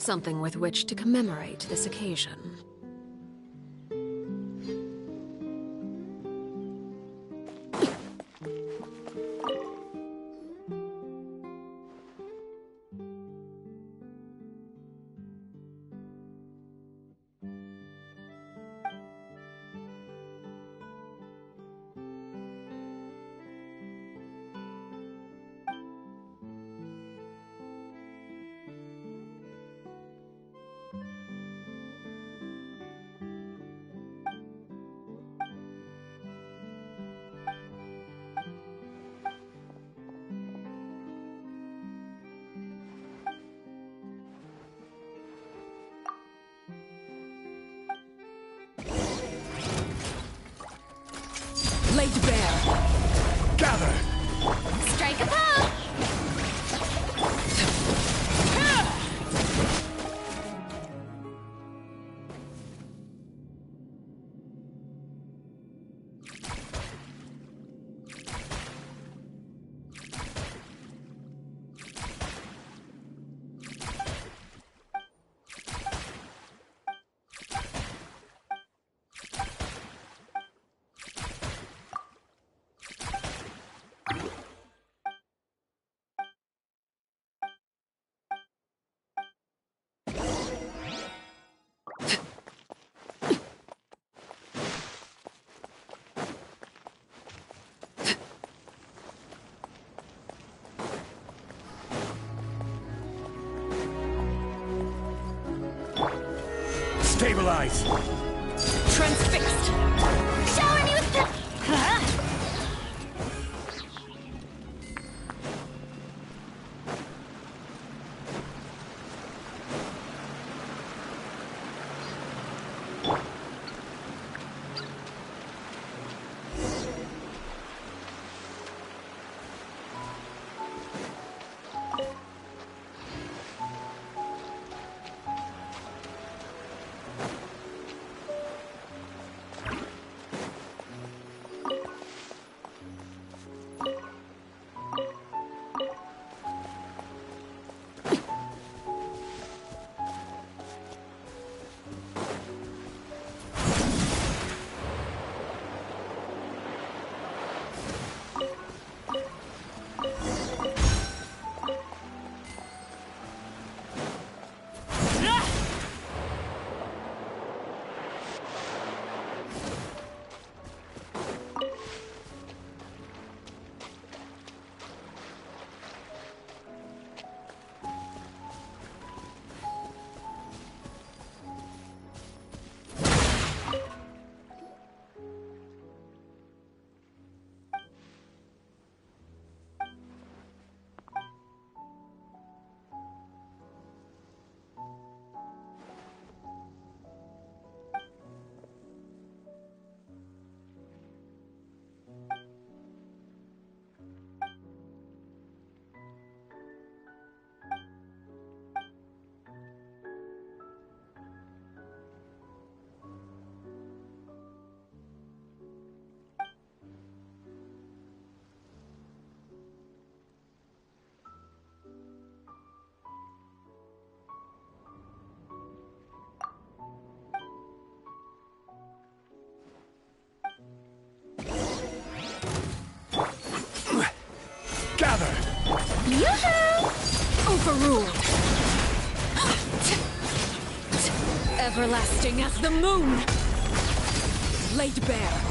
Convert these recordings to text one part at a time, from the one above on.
something with which to commemorate this occasion. Laid bare. Gather! Strike a pose! Stabilize! Transfixed! Showering you with the... Huh? Gather! Yoo-hoo! Overruled! Everlasting as the moon! Laid bare!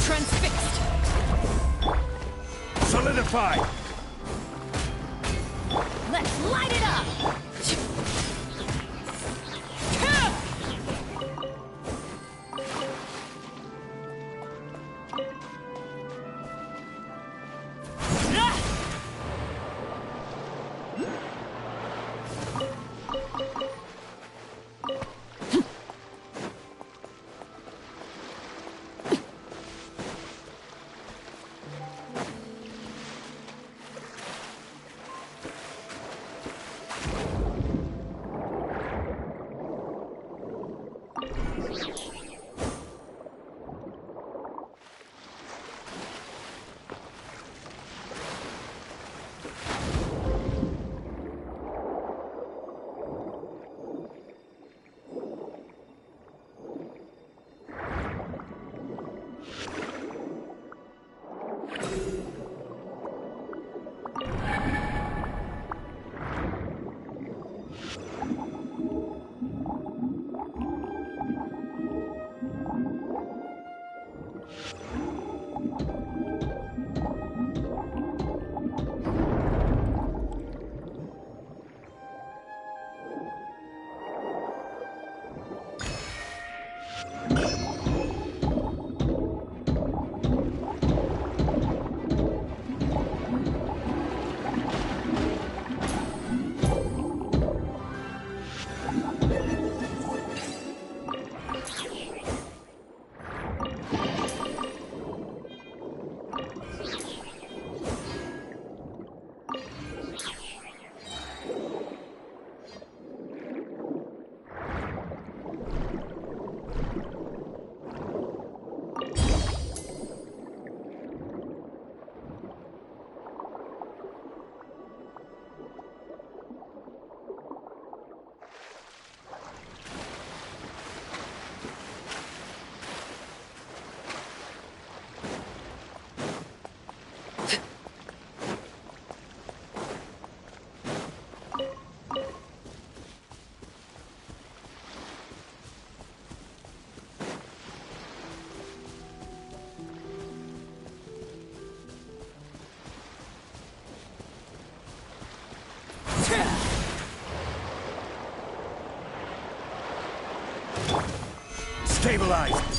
Transfixed. Solidify! Let's light it up! Stabilize!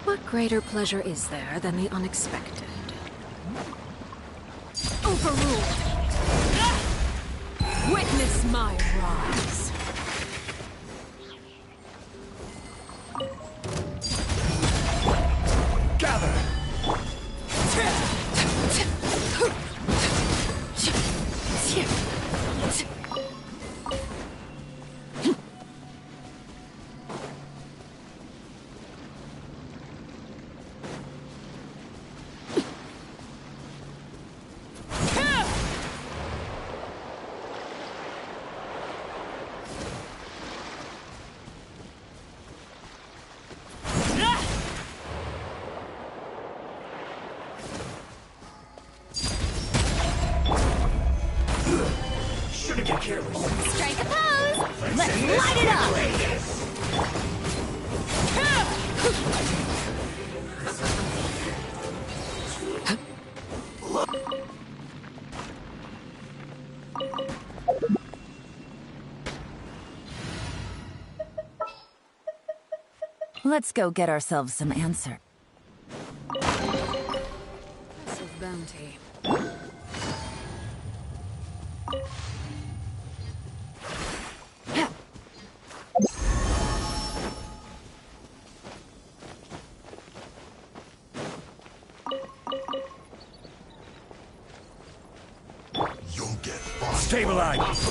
What greater pleasure is there than the unexpected? Overruled! Witness my rise! Gather! Shouldn't get careless. Strike a pose! Let's light it up! Let's go get ourselves some answer. Impressive bounty. Stabilize.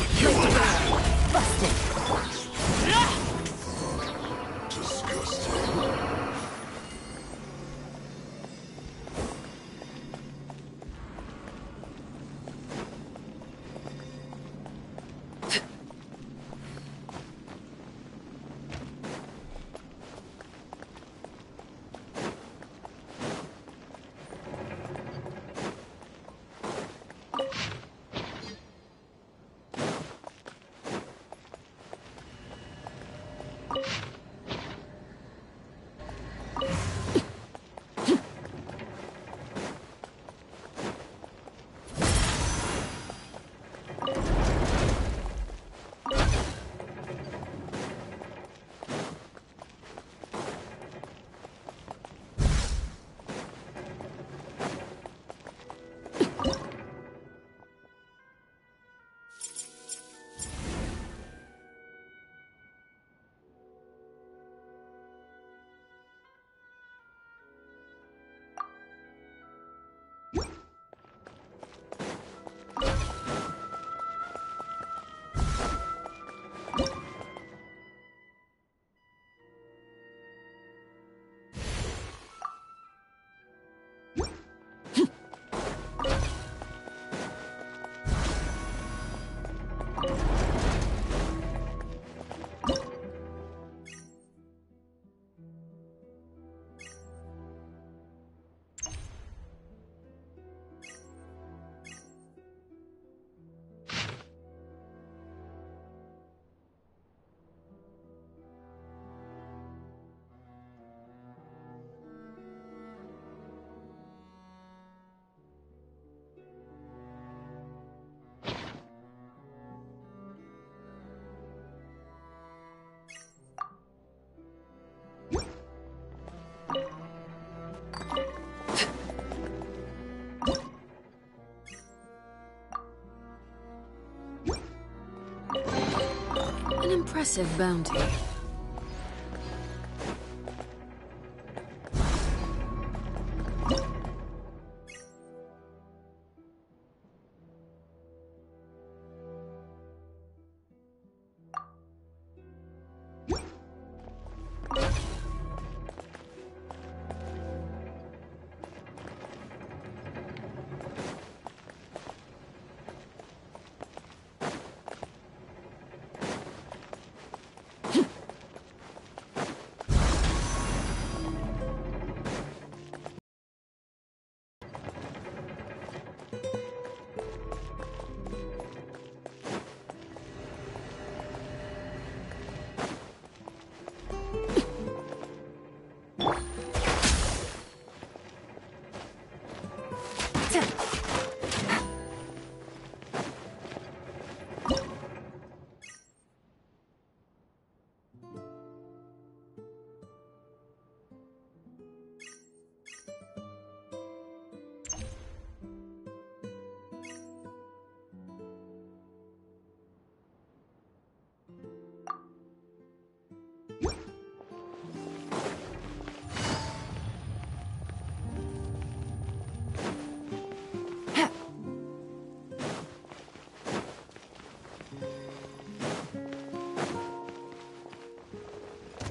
An impressive bounty.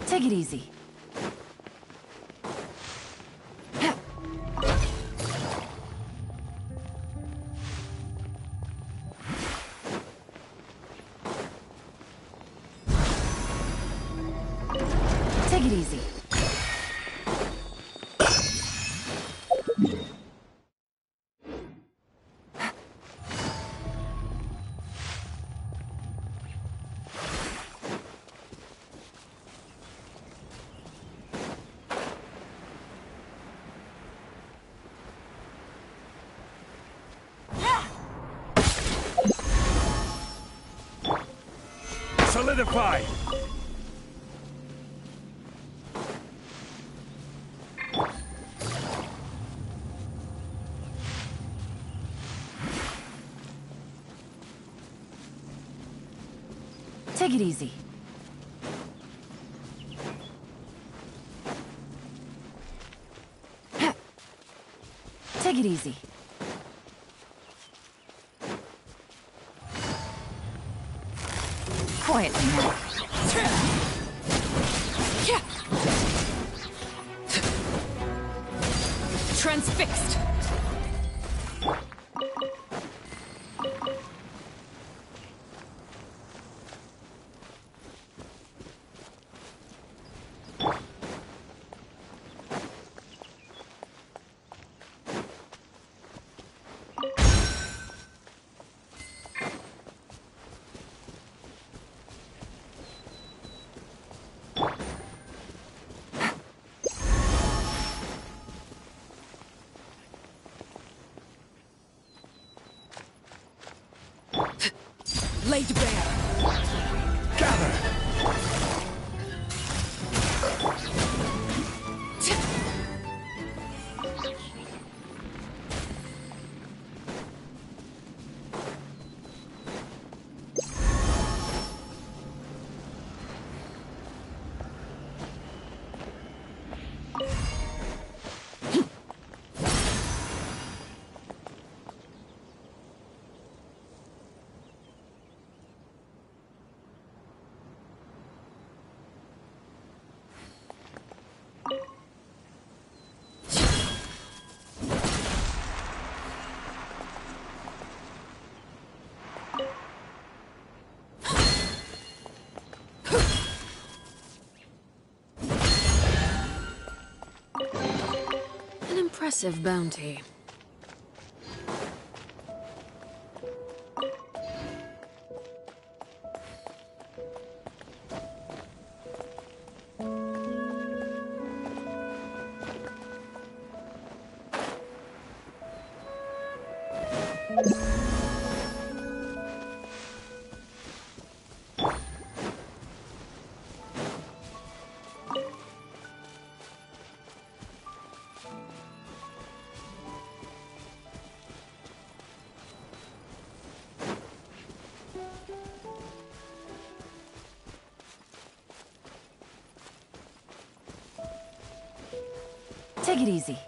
Take it easy. Take it easy. Solidify! Take it easy. Take it easy. Quietly now. Transfixed. Laid bare. Gather! An impressive bounty. Take it easy.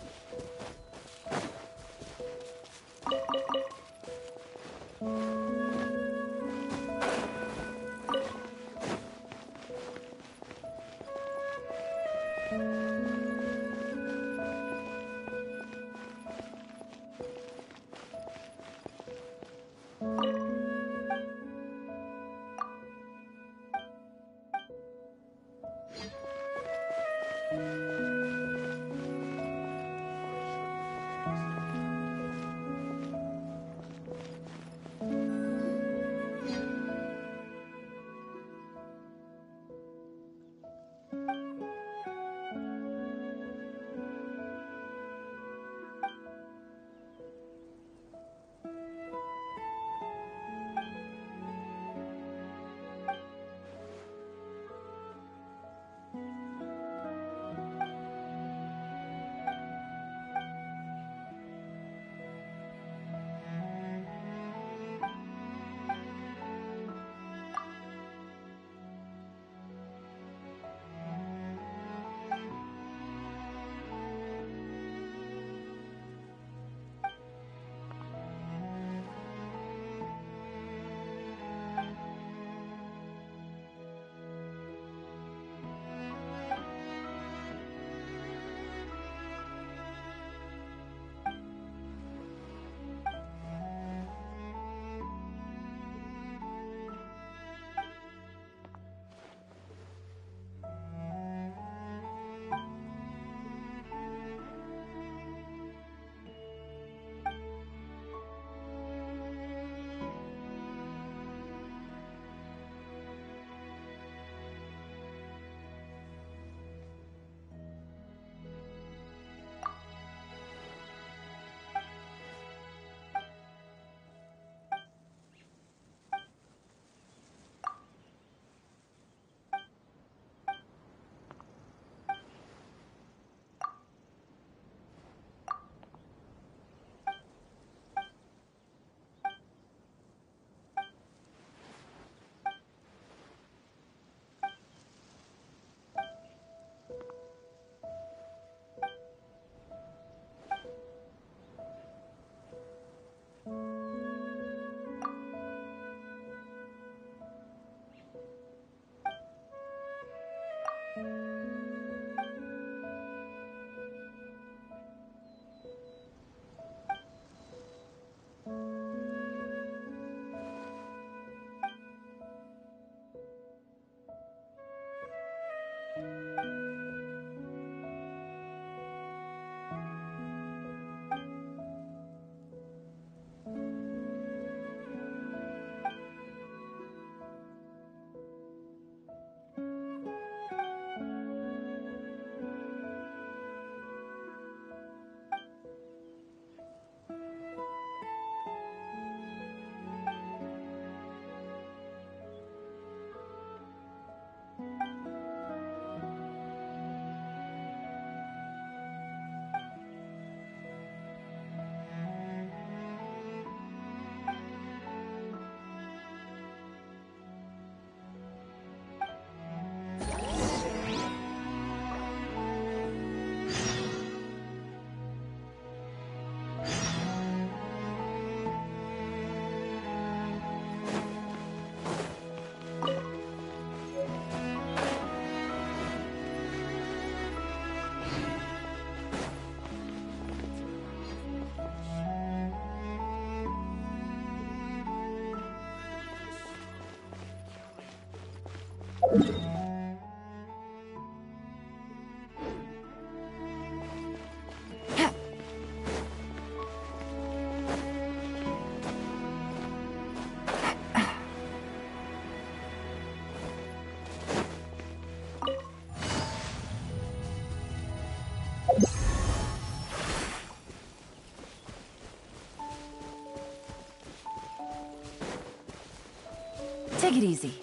Take it easy.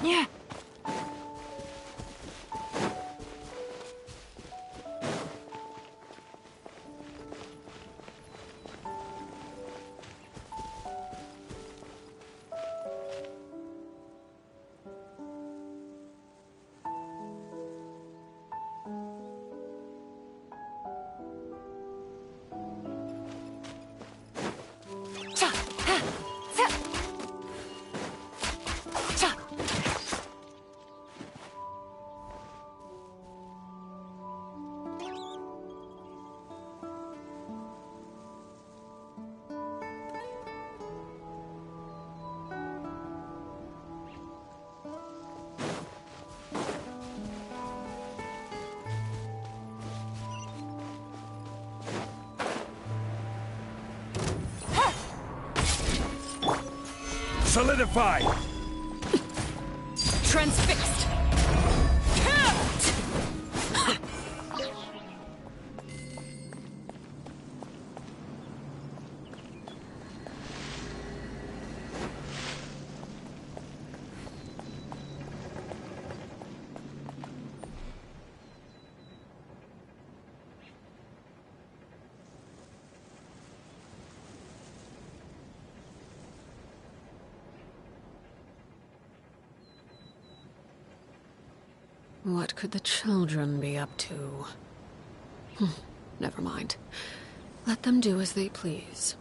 Yeah. Cha, ha, sa, cha. Solidify! Transfixed. What could the children be up to? Never mind. Let them do as they please.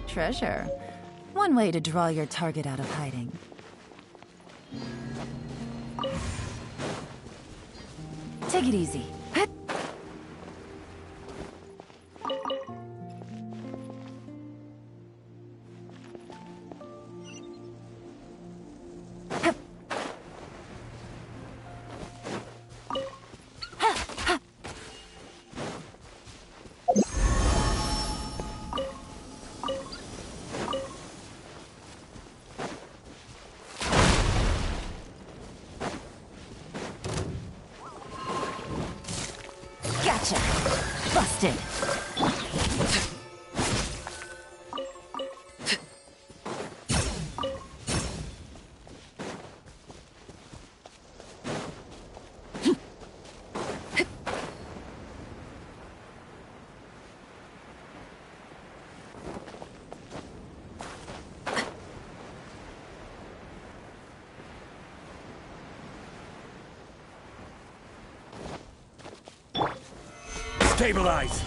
Treasure. One way to draw your target out of hiding. Take it easy. Gotcha. Busted. Stabilize!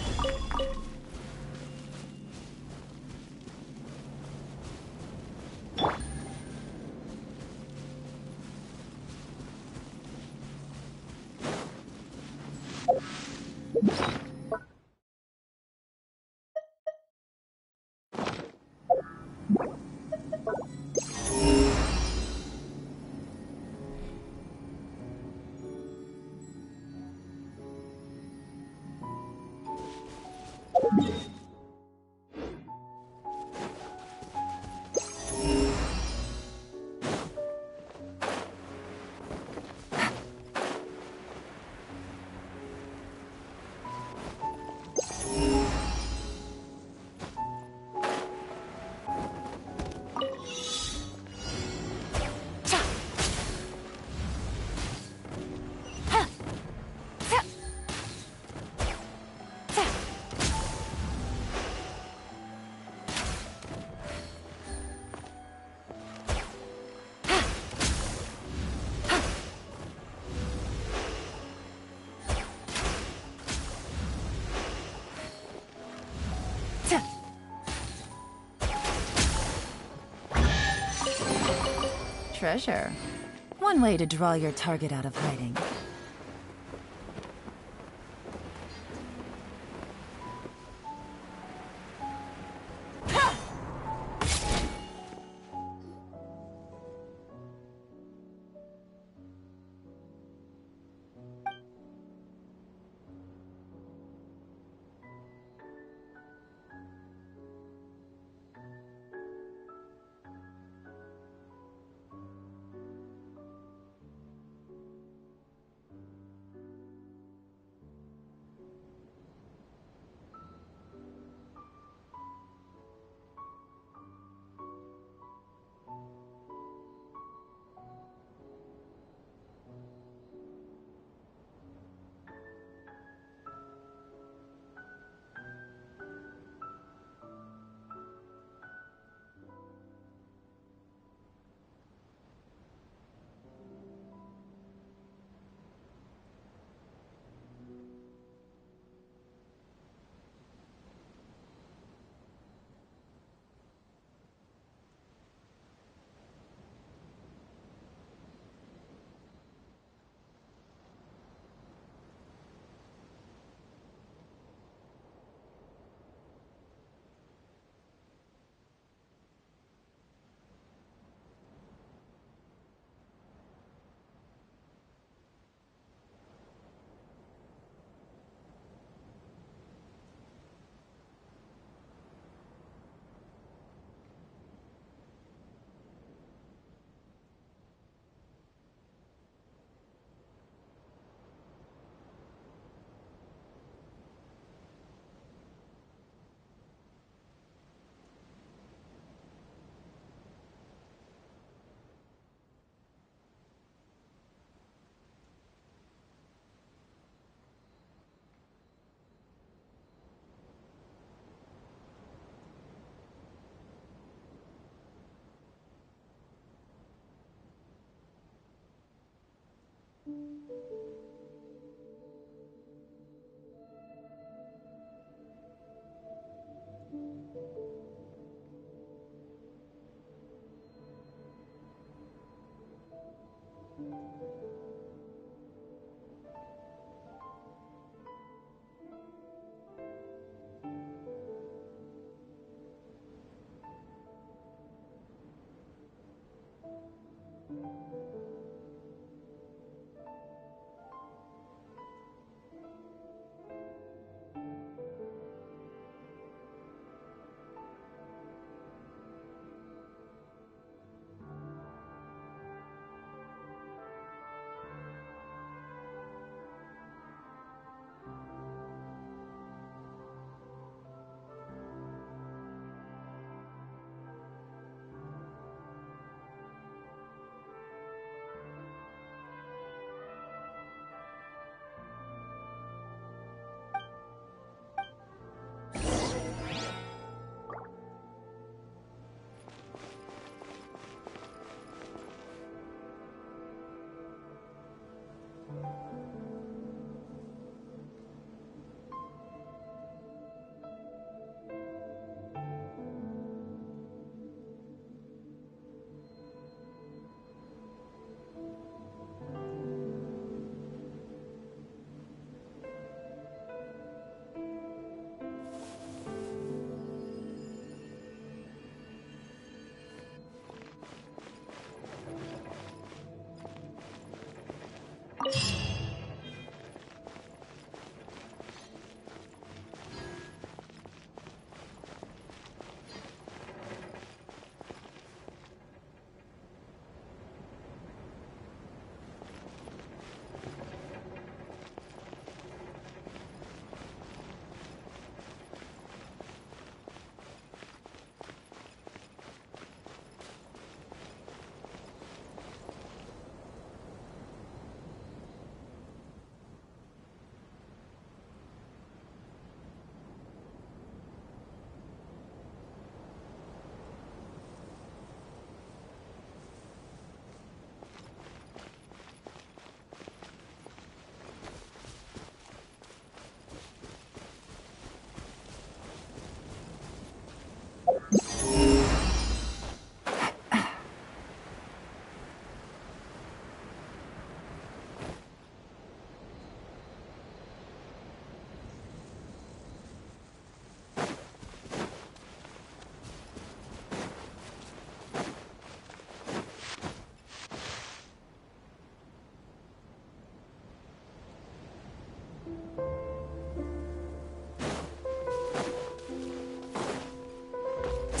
Treasure. One way to draw your target out of hiding.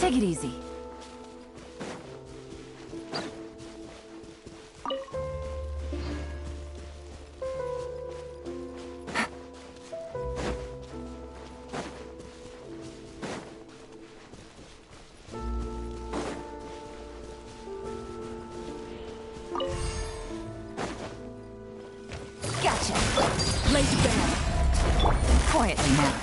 Take it easy. Gotcha. Laid bare. Quietly now.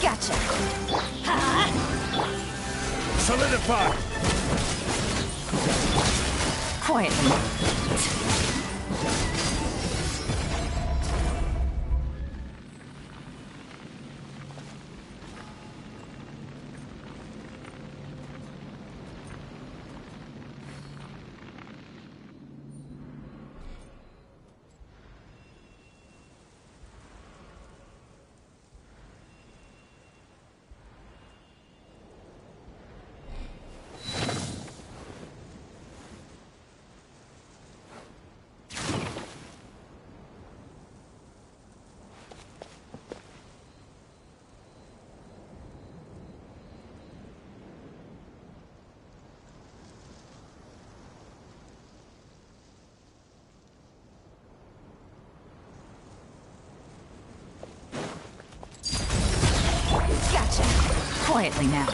Gotcha. Solidify! Quietly. Gotcha. Quietly now.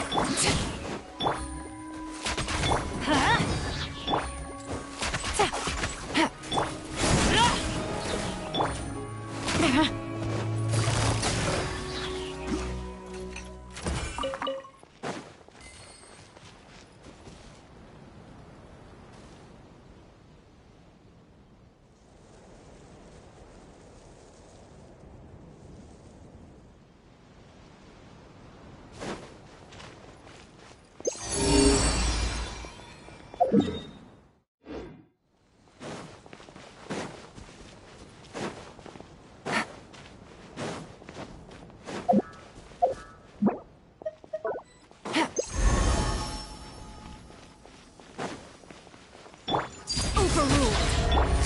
Overruled.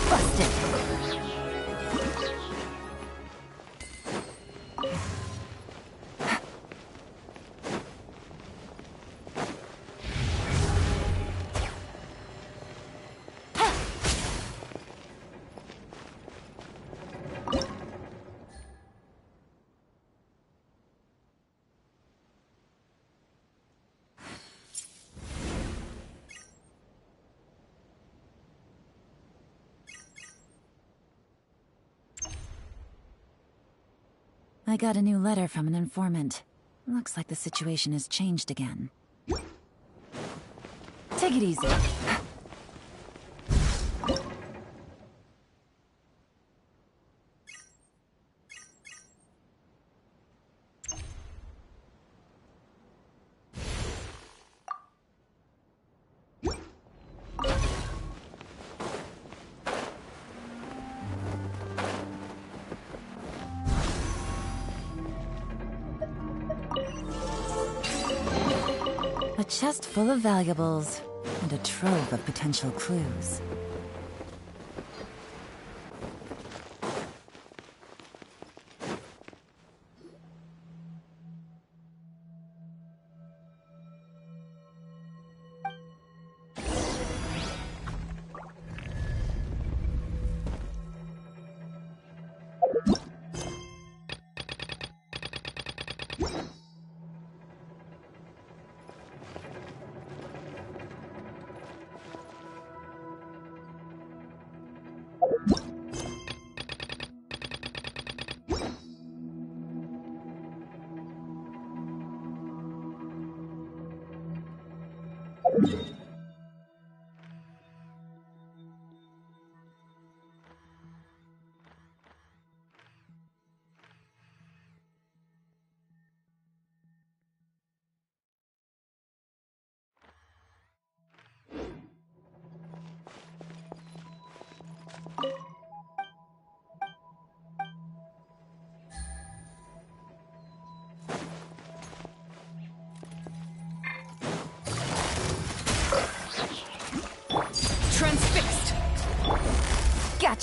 Busted. I got a new letter from an informant. Looks like the situation has changed again. Take it easy. A chest full of valuables, and a trove of potential clues.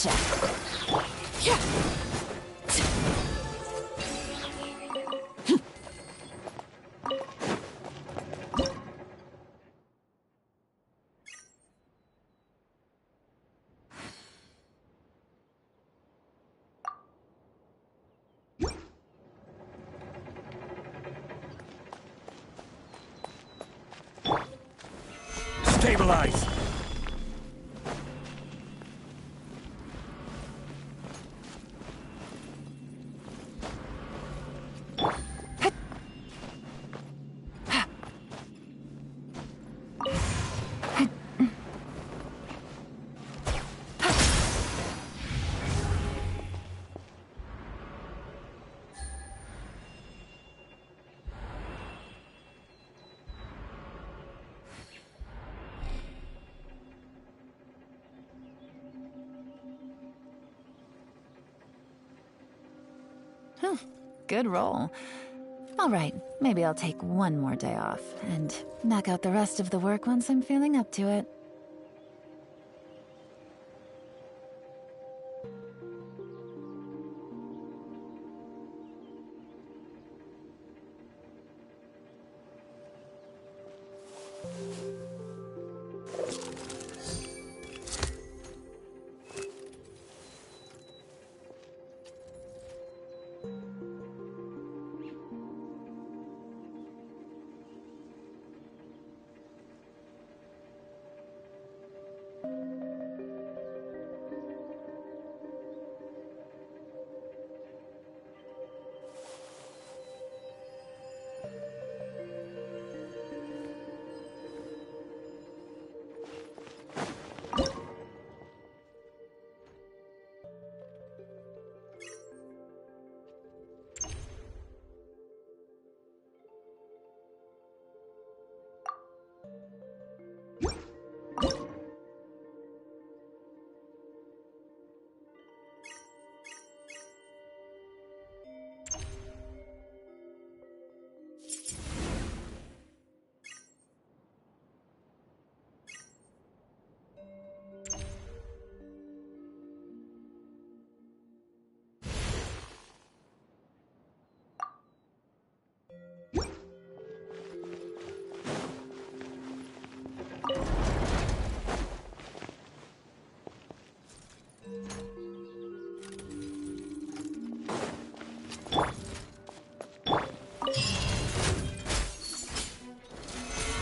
Gotcha. Yeah. Stabilize! Good roll. All right, maybe I'll take one more day off and knock out the rest of the work once I'm feeling up to it.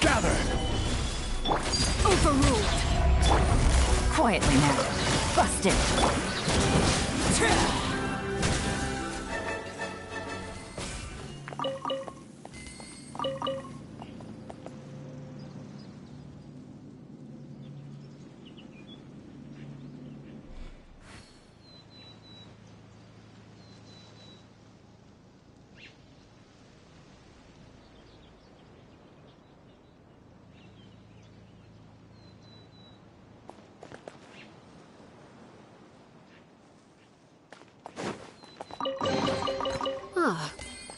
Gather! Overruled. Quietly now. Busted. Ah,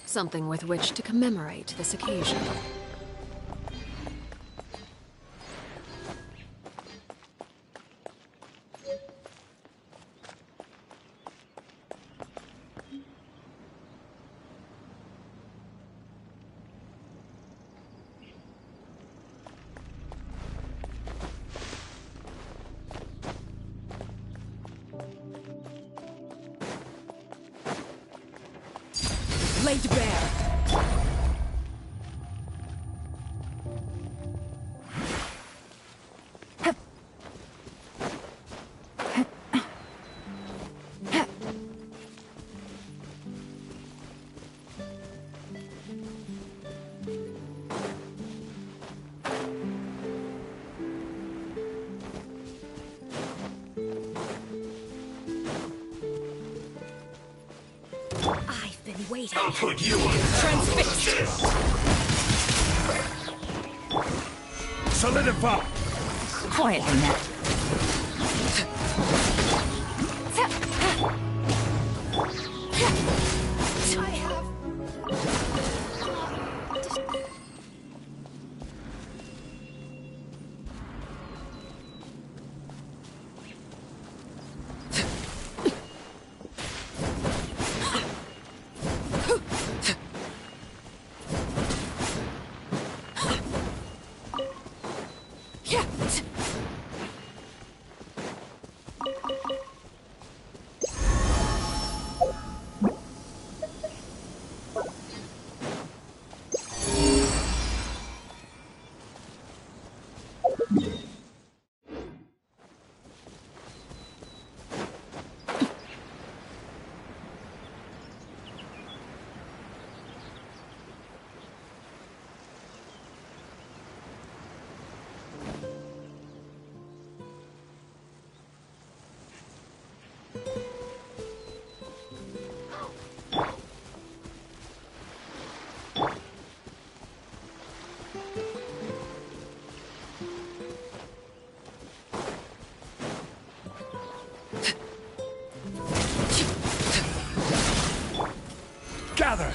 something with which to commemorate this occasion. Laid bare. I've been waiting. I'll put you on Transfixed. Solidify! Quietly now. I have. Gather!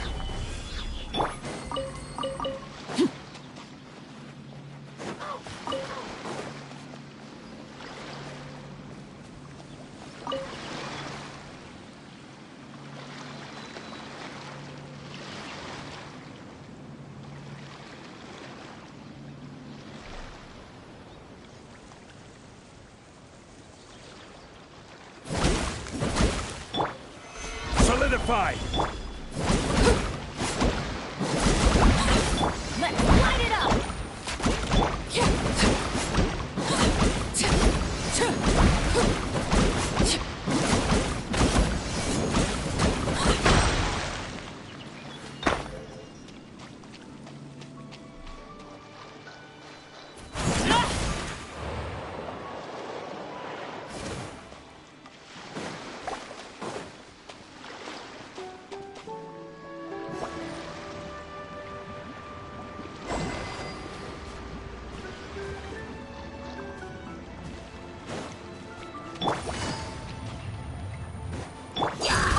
Solidify! Let's light it up!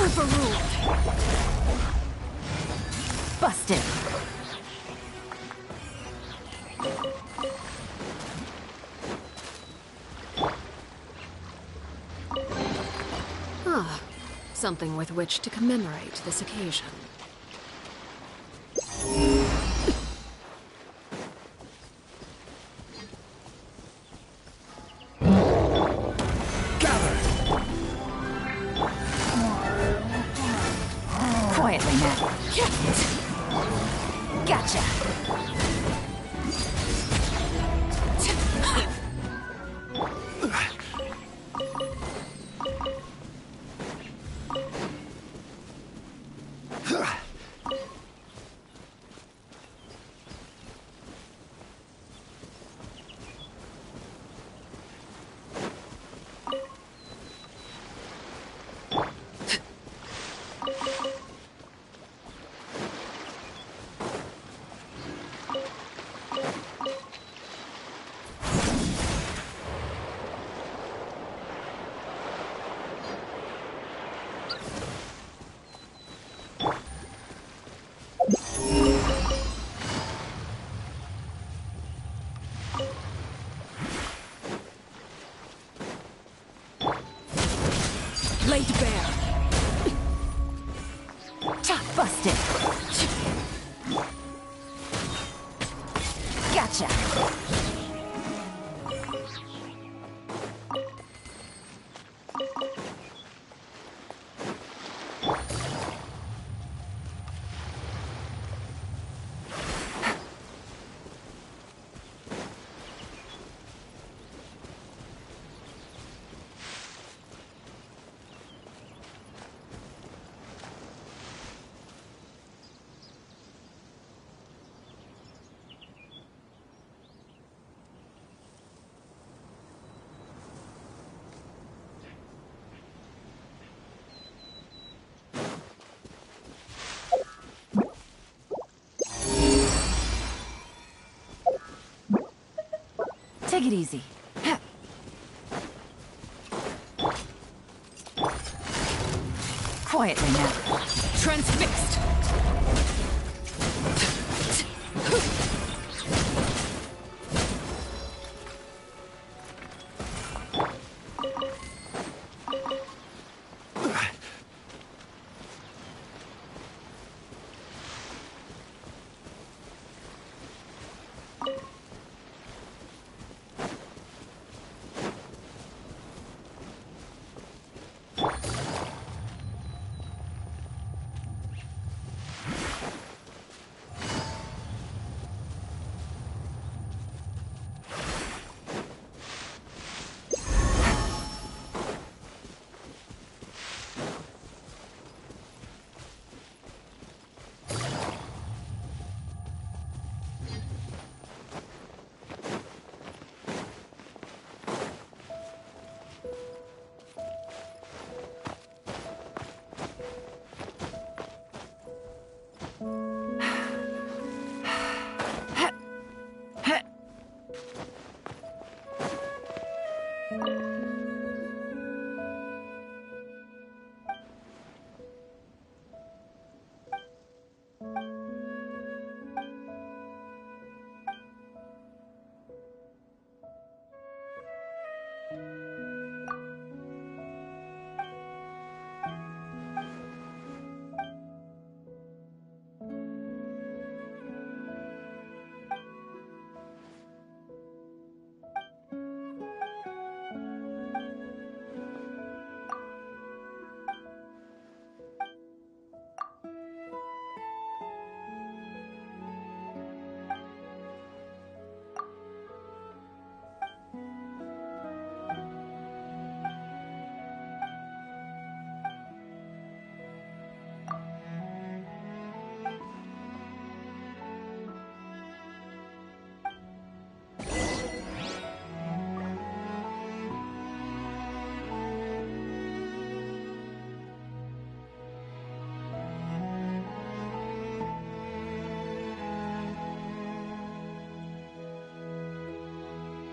Overruled! Busted. Ah, something with which to commemorate this occasion. Gather! Quietly now. Gotcha. Laid bare! Chop busted. Gotcha. Take it easy. Quietly now. Transfixed!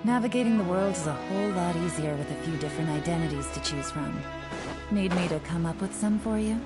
Navigating the world is a whole lot easier with a few different identities to choose from. Need me to come up with some for you?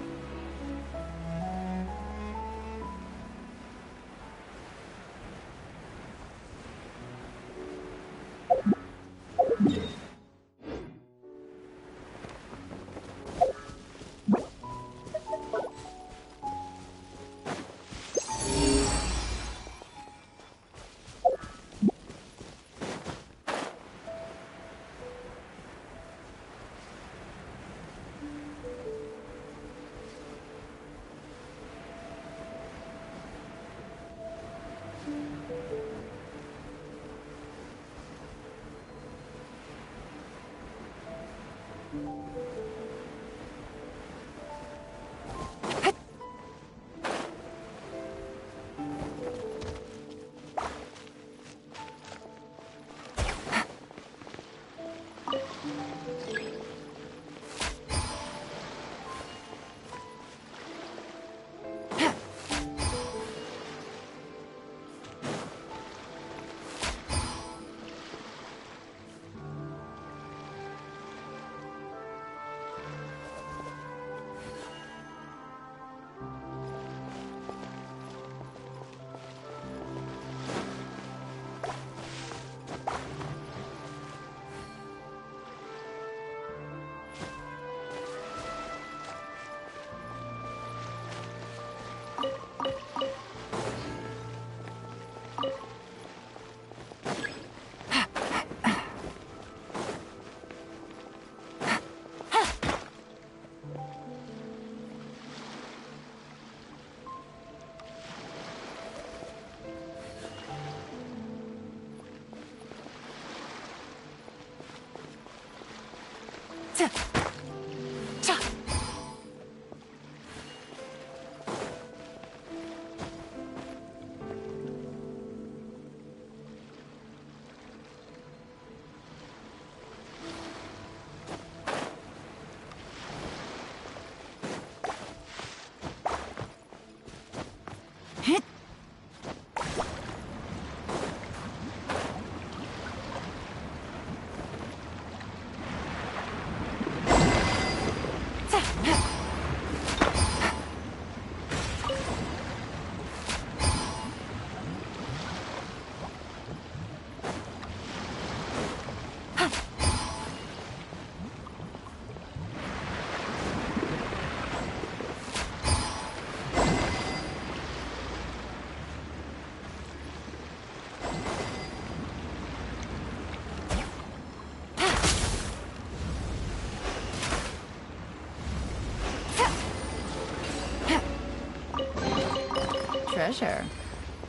Treasure.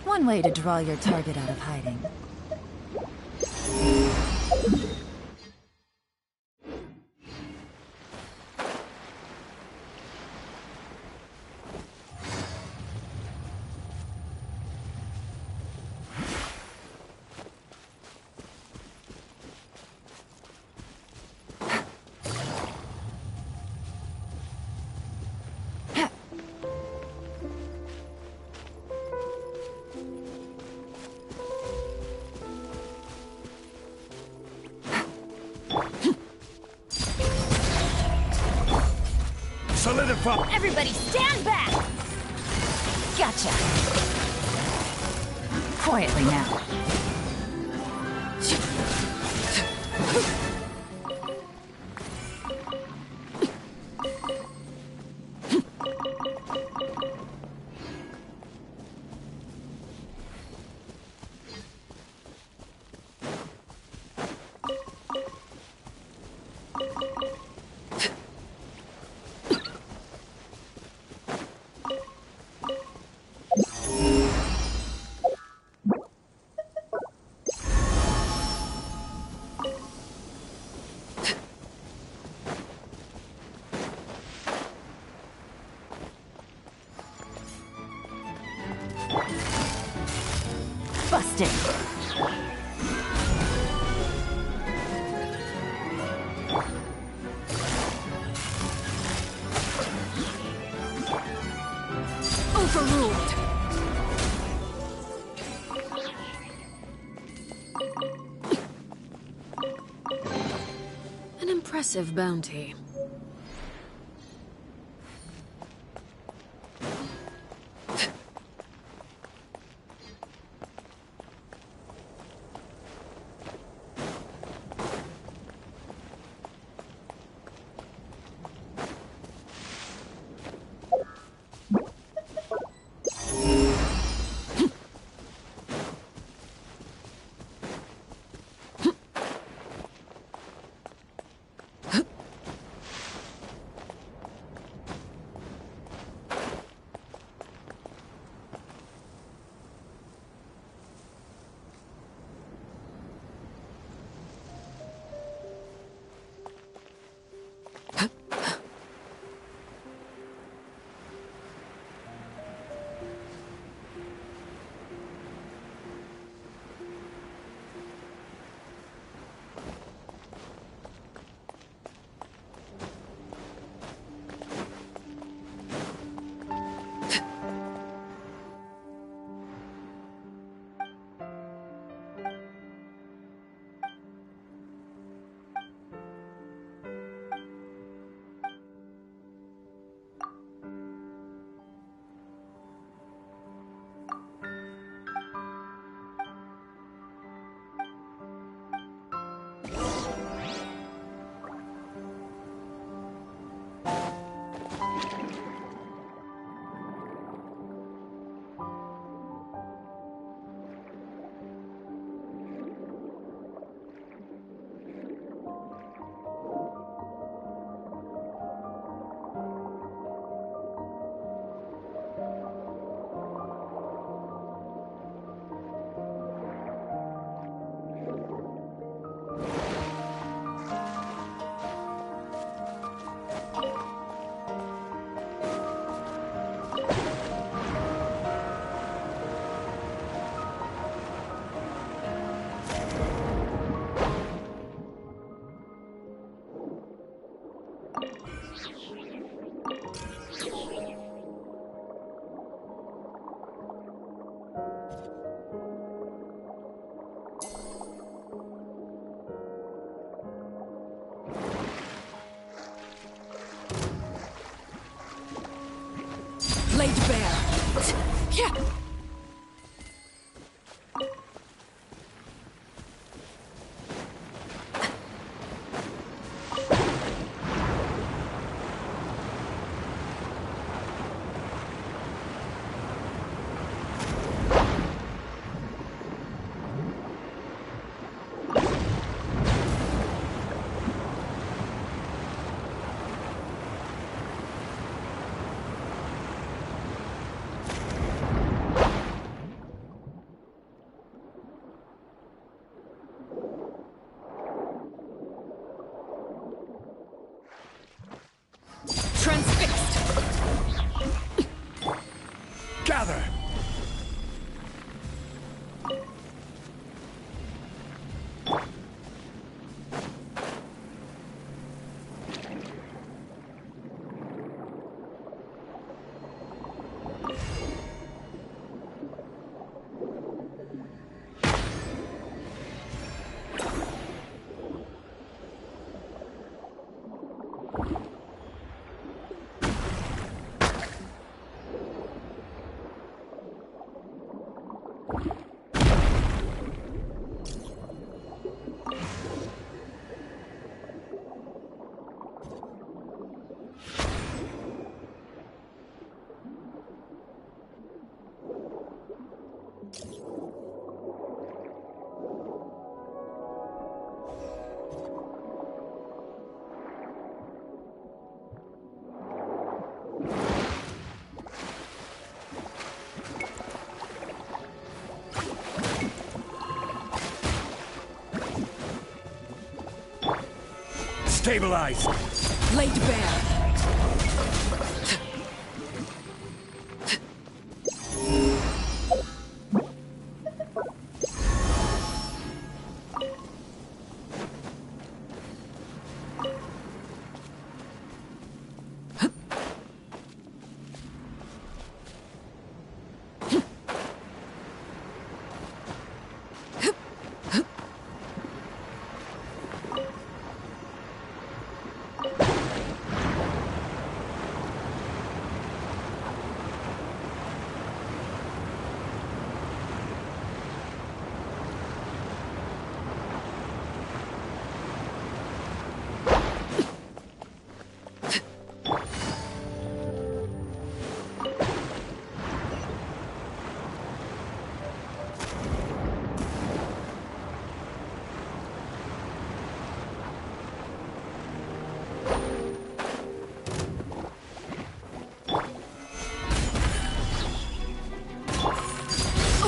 One way to draw your target out of hiding. Solidify! Everybody stand back! Gotcha. Quietly now. Busted. Overruled! impressive bounty. Laid bare. Yeah. Transfixed. Gather! Stabilize! Laid bare.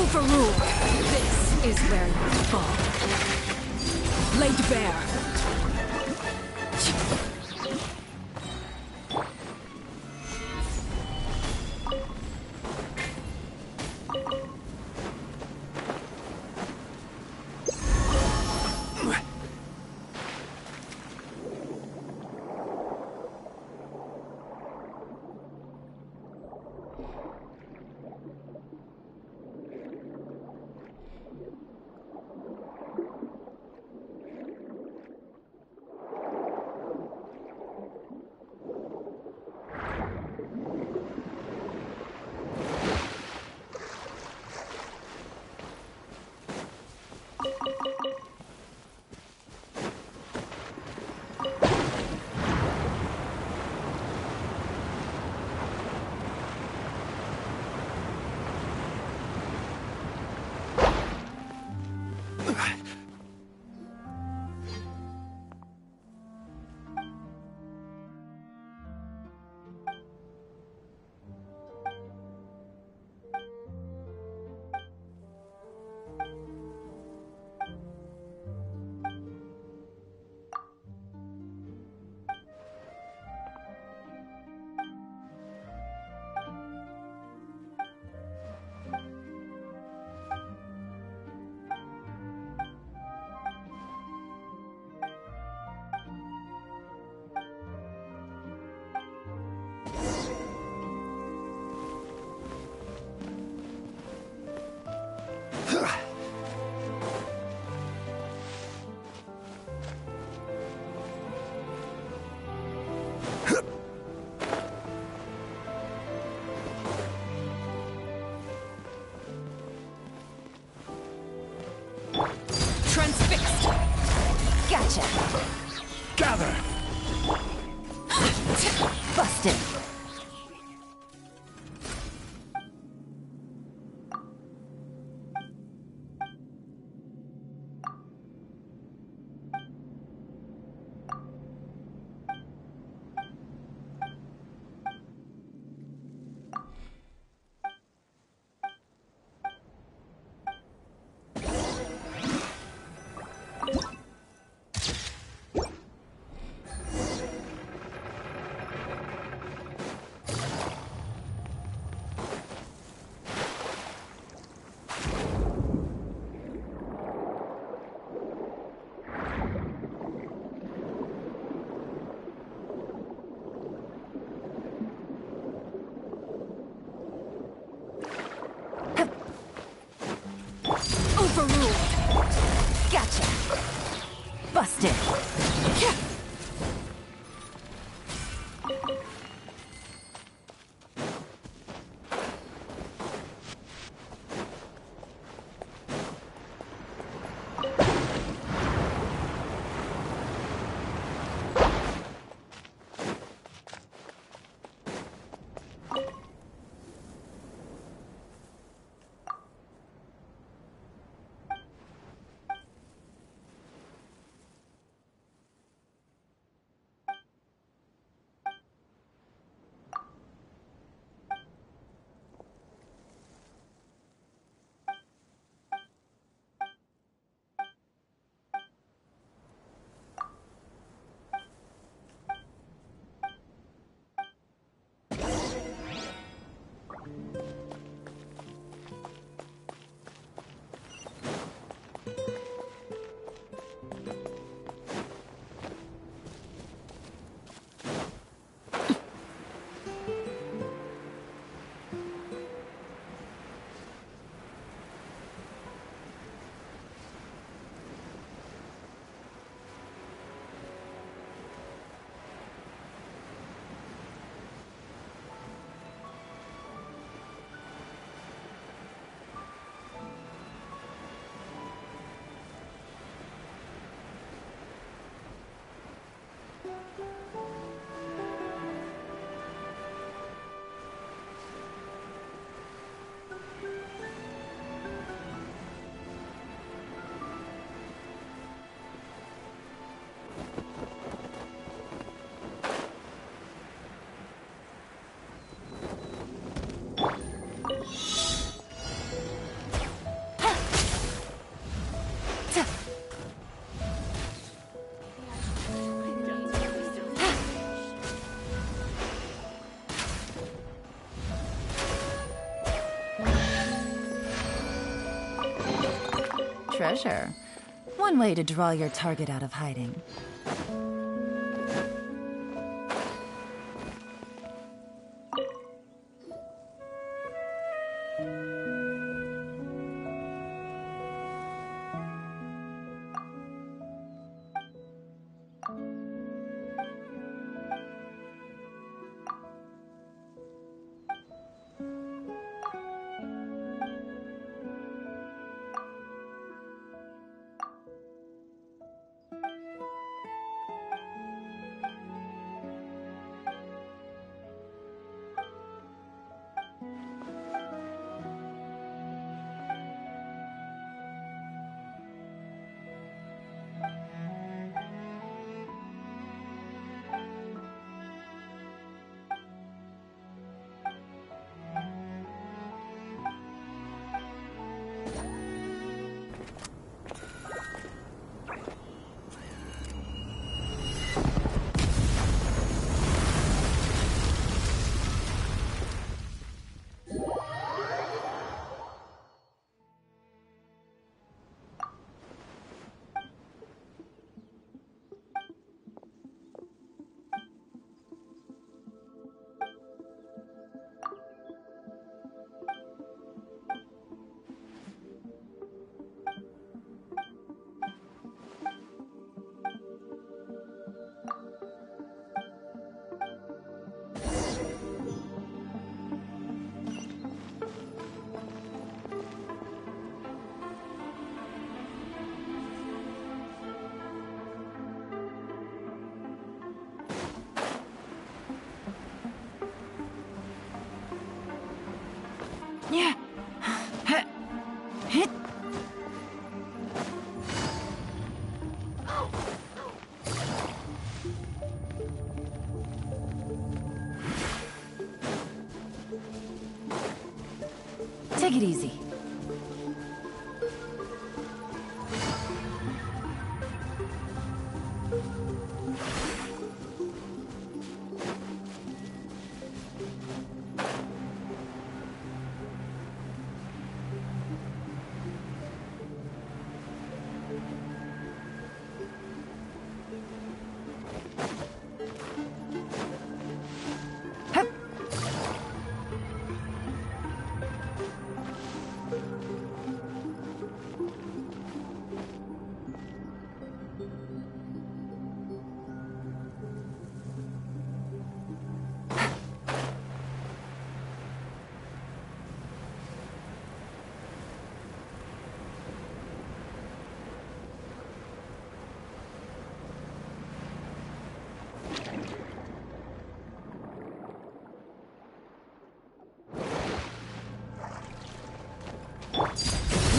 for rule. This is where you fall. Laid bare. treasure. One way to draw your target out of hiding. Yeah. Hit. Take it easy.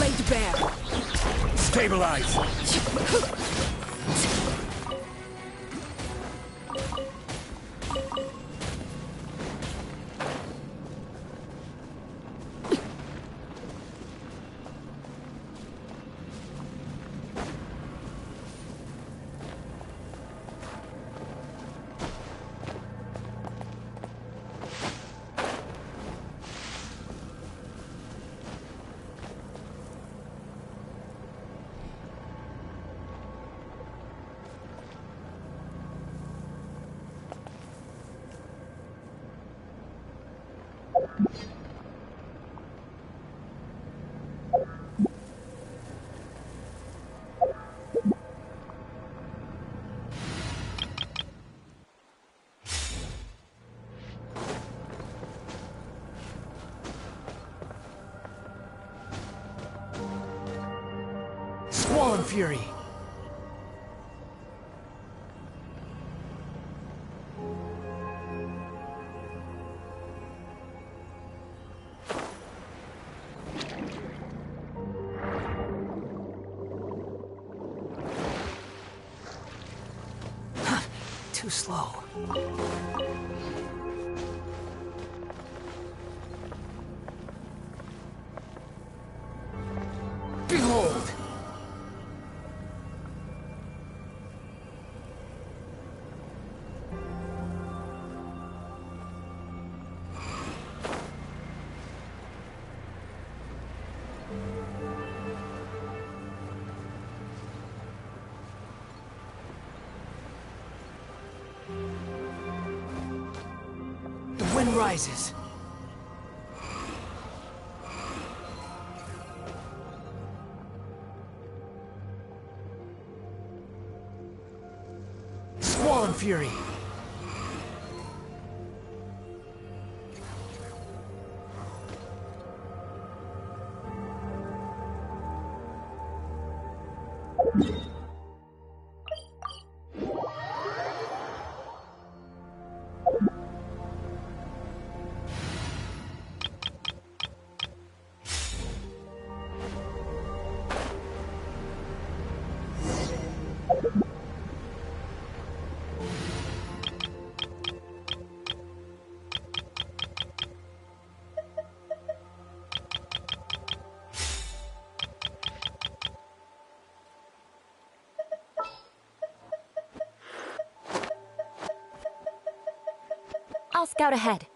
Laid bare. Stabilize! Squall Fury! Too slow. Behold! wind rises. Squall fury. I'll scout ahead.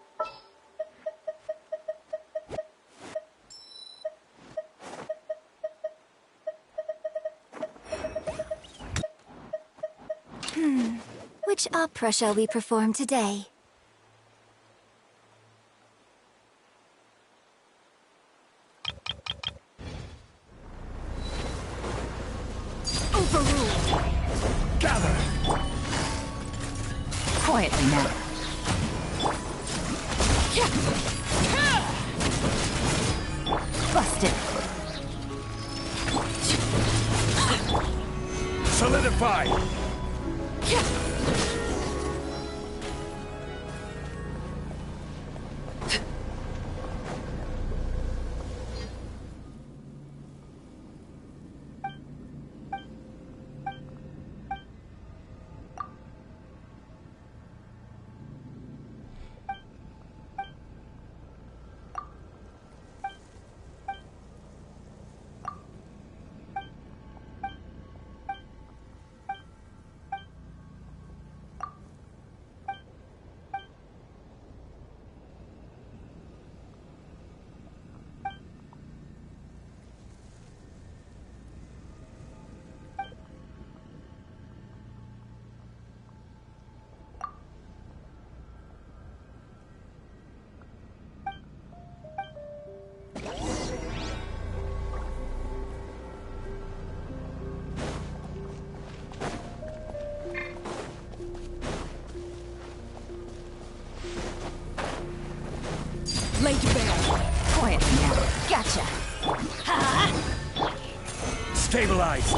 Which opera shall we perform today? Overruled! Gather! Quietly now. Busted. Solidify! Laid bare! Quietly now. Gotcha. Stabilize!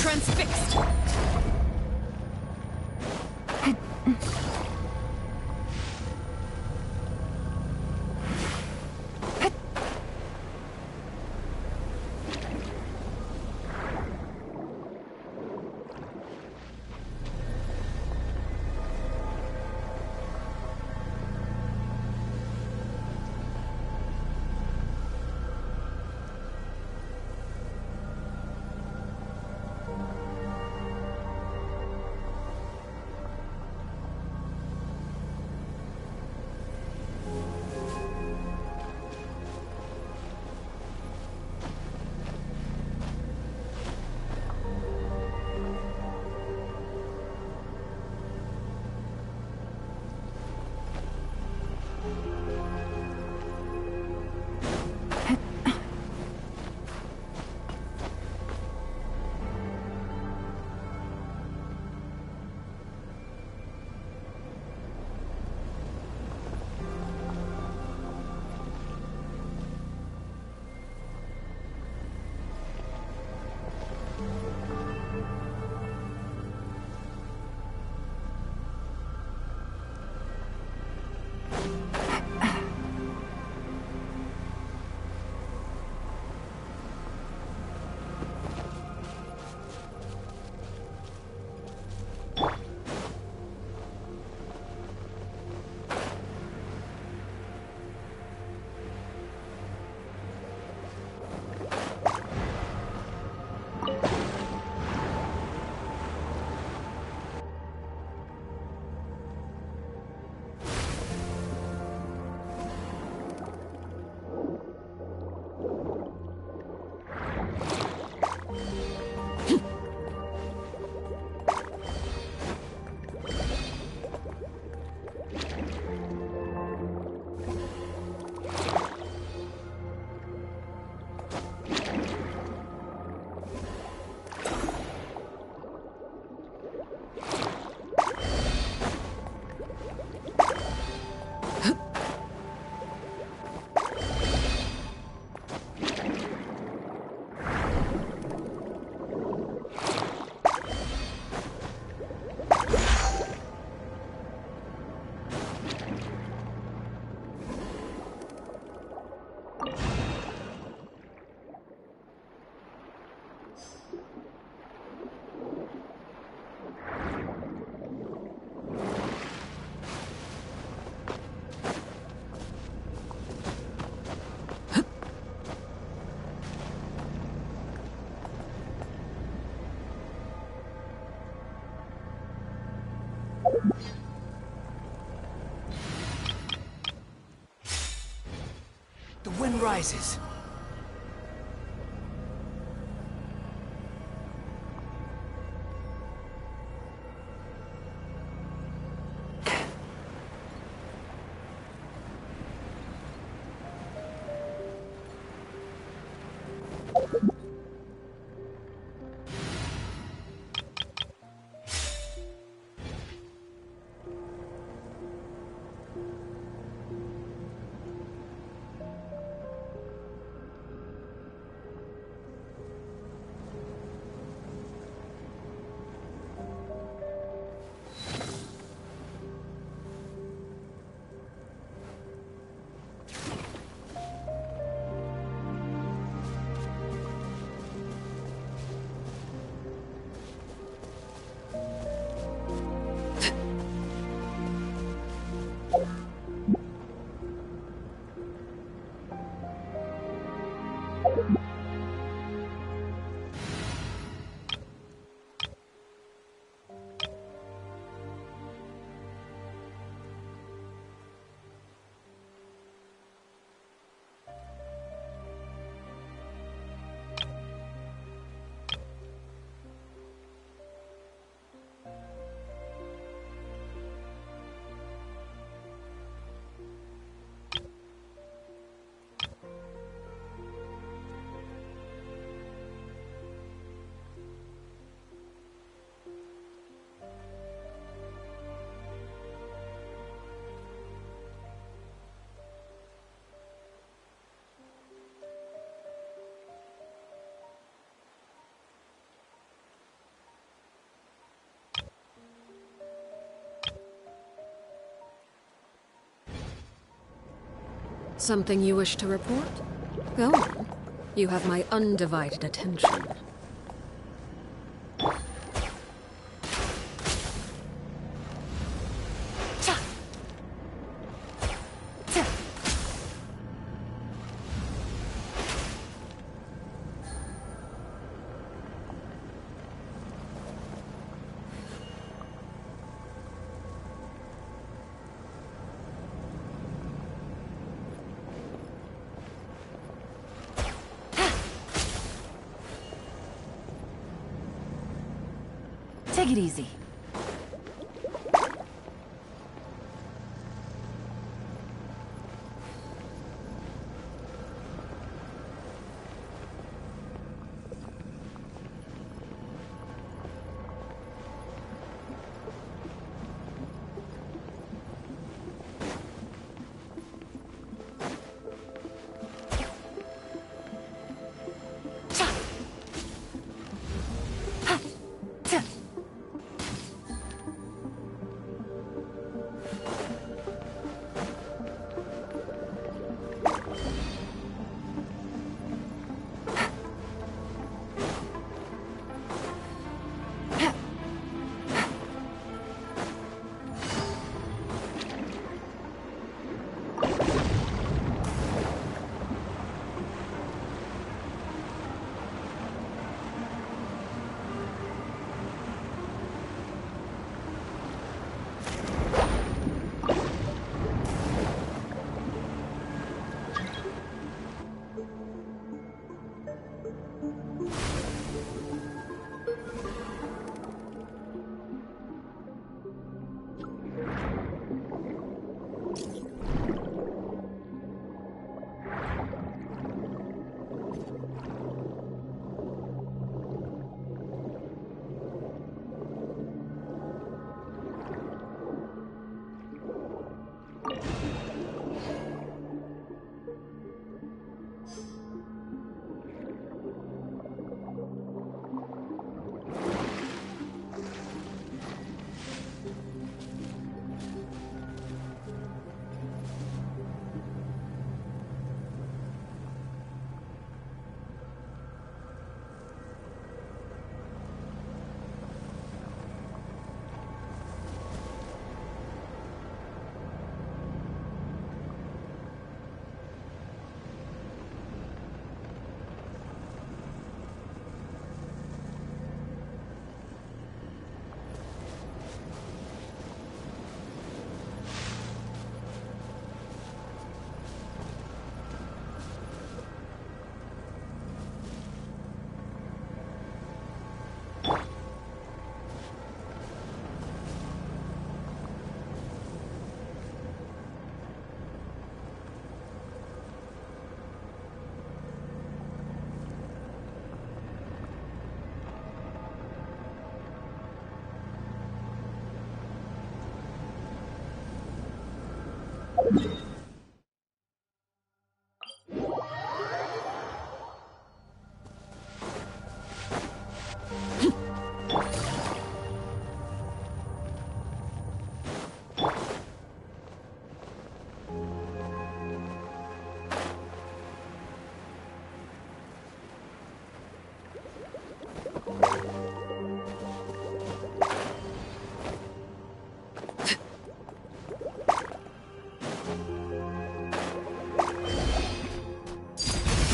transfixed! The wind rises. Something you wish to report? Go on. You have my undivided attention. Take it easy.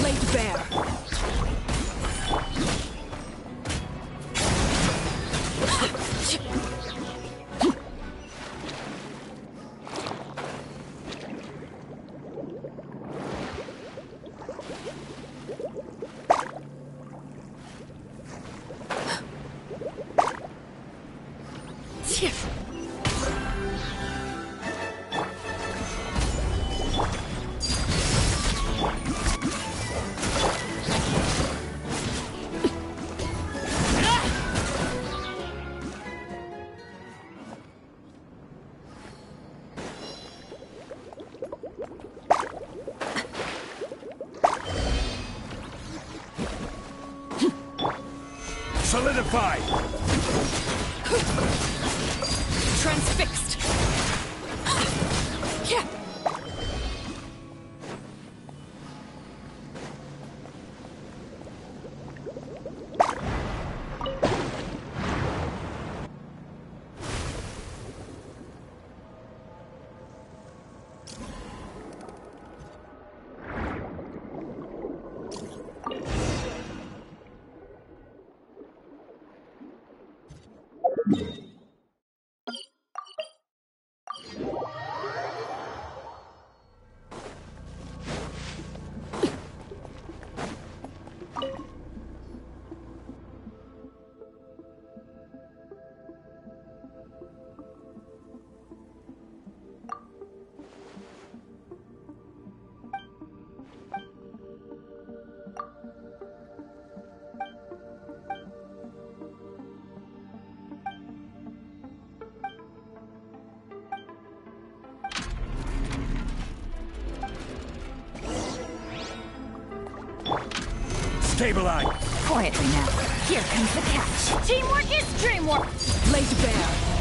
Laid bare. Solidified! Transfixed. Yeah. Stabilize! Quietly now. Here comes the catch. Teamwork is dreamwork! Laid bare.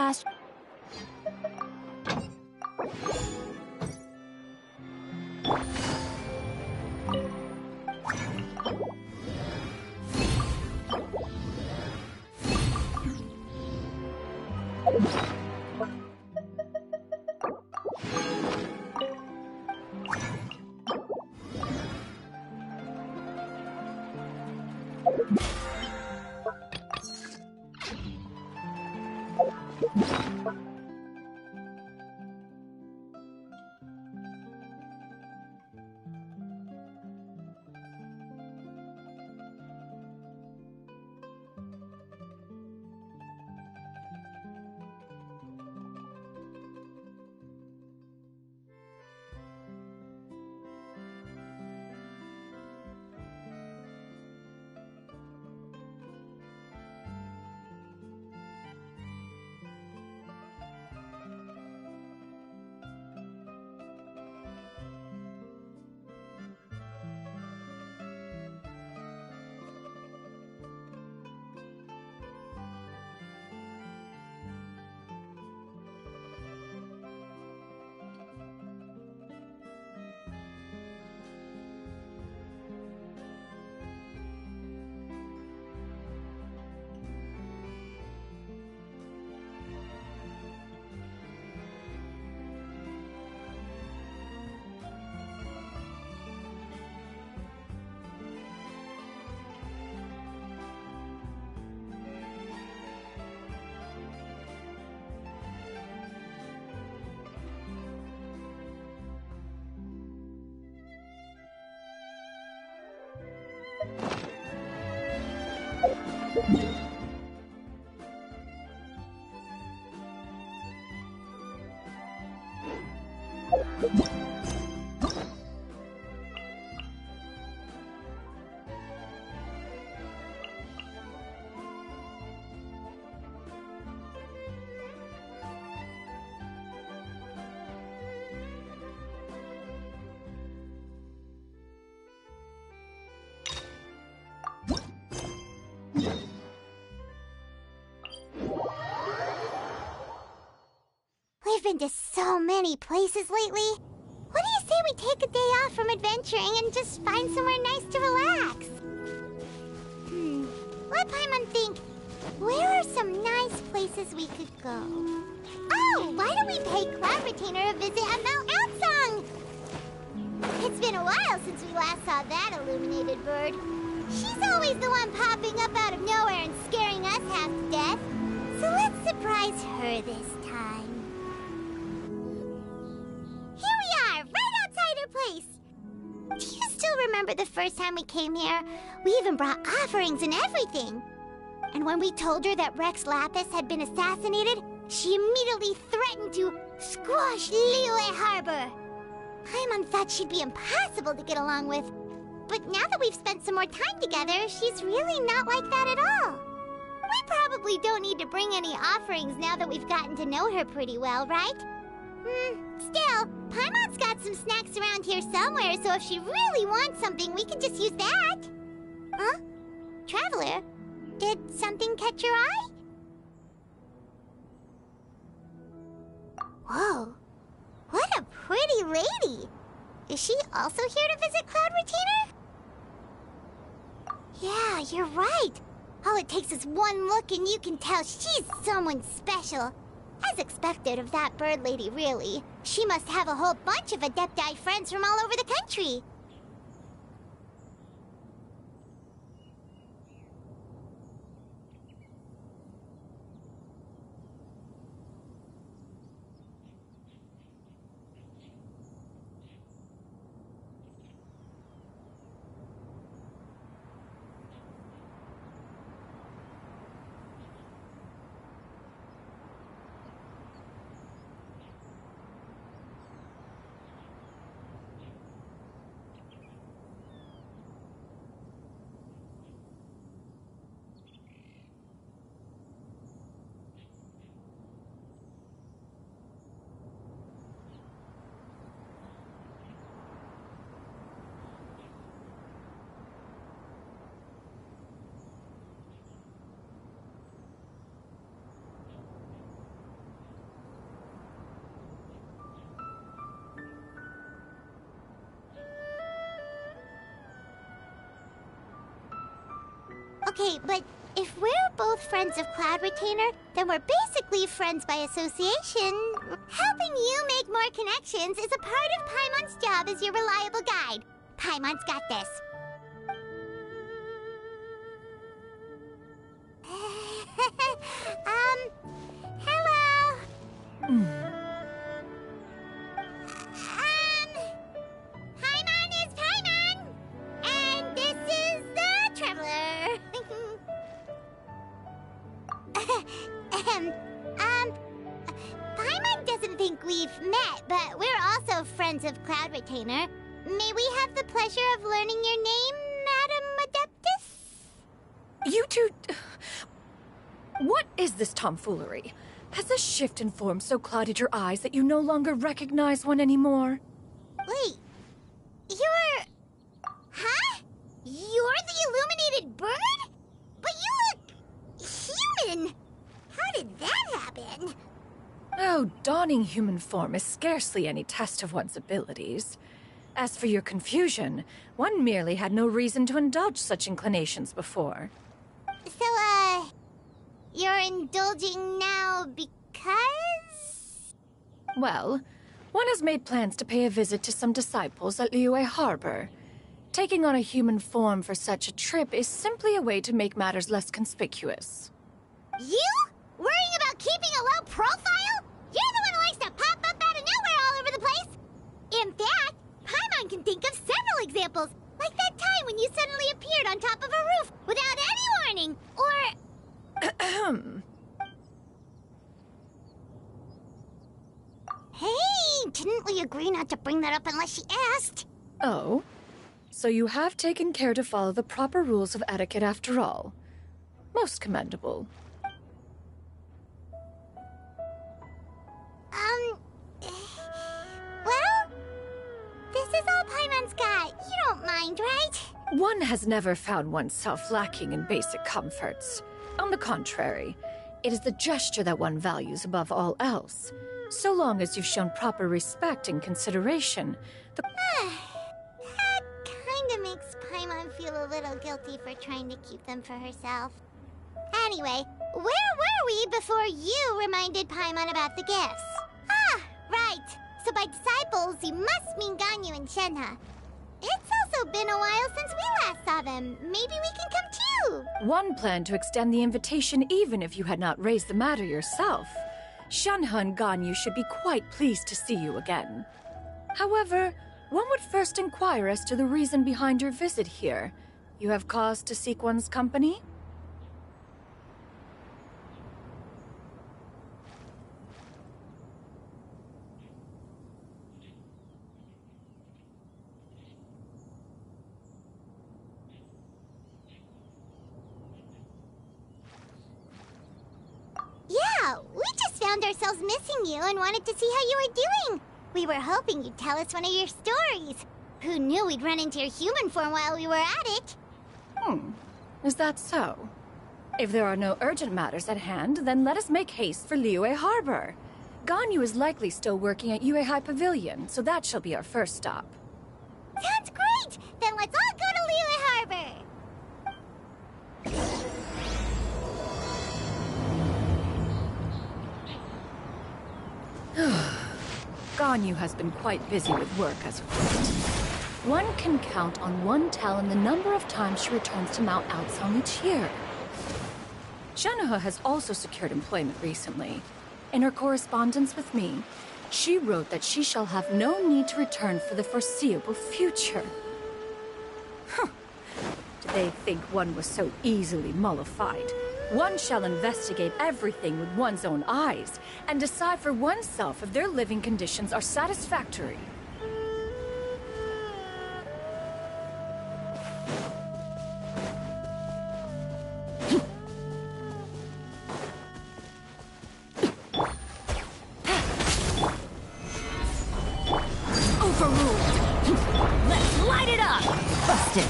fast. We've been to so many places lately. What do you say we take a day off from adventuring and just find somewhere nice to relax? Let Paimon think. Where are some nice places we could go? Oh, why don't we pay Cloud Retainer a visit at Mount Outsong? It's been a while since we last saw that illuminated bird. She's always the one popping up out of nowhere and scaring us half to death. So let's surprise her this time. Here we are, right outside her place. Do you still remember the first time we came here? We even brought offerings and everything. And when we told her that Rex Lapis had been assassinated, she immediately threatened to squash Liyue Harbor. Paimon thought she'd be impossible to get along with. But now that we've spent some more time together, she's really not like that at all. We probably don't need to bring any offerings now that we've gotten to know her pretty well, right? Still, Paimon's got some snacks around here somewhere, so if she really wants something, we can just use that. Huh? Traveler, did something catch your eye? Whoa, what a pretty lady. Is she also here to visit Cloud Retainer? Yeah, you're right. All it takes is one look and you can tell she's someone special. As expected of that bird lady, really. She must have a whole bunch of Adepti friends from all over the country. Okay, but if we're both friends of Cloud Retainer, then we're basically friends by association. Helping you make more connections is a part of Paimon's job as your reliable guide. Paimon's got this. Hello. Paimon is Paimon, and this is the Traveler. Paimon doesn't think we've met, but we're also friends of Cloud Retainer. May we have the pleasure of learning your name, Madam Adeptus? You two... What is this tomfoolery? Has this shift in form so clouded your eyes that you no longer recognize one anymore? Wait, you're... Huh? You're the illuminated bird? But you look... human! How did that happen? Oh, donning human form is scarcely any test of one's abilities. As for your confusion, one merely had no reason to indulge such inclinations before. So, you're indulging now because... Well, one has made plans to pay a visit to some disciples at Liyue Harbor. Taking on a human form for such a trip is simply a way to make matters less conspicuous. You? Worrying about keeping a low profile? You're the one who likes to pop up out of nowhere all over the place! In fact, Paimon can think of several examples, like that time when you suddenly appeared on top of a roof without any warning, or... Ahem. Hey, didn't we agree not to bring that up unless she asked? Oh? So you have taken care to follow the proper rules of etiquette after all. Most commendable. Well, this is all Paimon's got. You don't mind, right? One has never found oneself lacking in basic comforts. On the contrary, it is the gesture that one values above all else. So long as you've shown proper respect and consideration, the... That kinda makes Paimon feel a little guilty for trying to keep them for herself. Anyway, where were we before you reminded Paimon about the gifts? Ah, right. So by disciples, you must mean Ganyu and Shenhe. It's also been a while since we last saw them. Maybe we can come too. One planned to extend the invitation even if you had not raised the matter yourself. Shenhe and Ganyu should be quite pleased to see you again. However, one would first inquire as to the reason behind your visit here. You have cause to seek one's company? Yeah, we just found ourselves missing you and wanted to see how you were doing. We were hoping you'd tell us one of your stories. Who knew we'd run into your human form while we were at it? Is that so? If there are no urgent matters at hand, then let us make haste for Liyue Harbor. Ganyu is likely still working at Yuehai Pavilion, so that shall be our first stop. Sounds great! Then let's all go to Liyue Harbor! Ganyu has been quite busy with work as of late. One can count on one talon the number of times she returns to Mount Aocang each year. Shenhe has also secured employment recently. In her correspondence with me, she wrote that she shall have no need to return for the foreseeable future. Did they think one was so easily mollified? One shall investigate everything with one's own eyes and decide for oneself if their living conditions are satisfactory. Overruled! Let's light it up! Busted!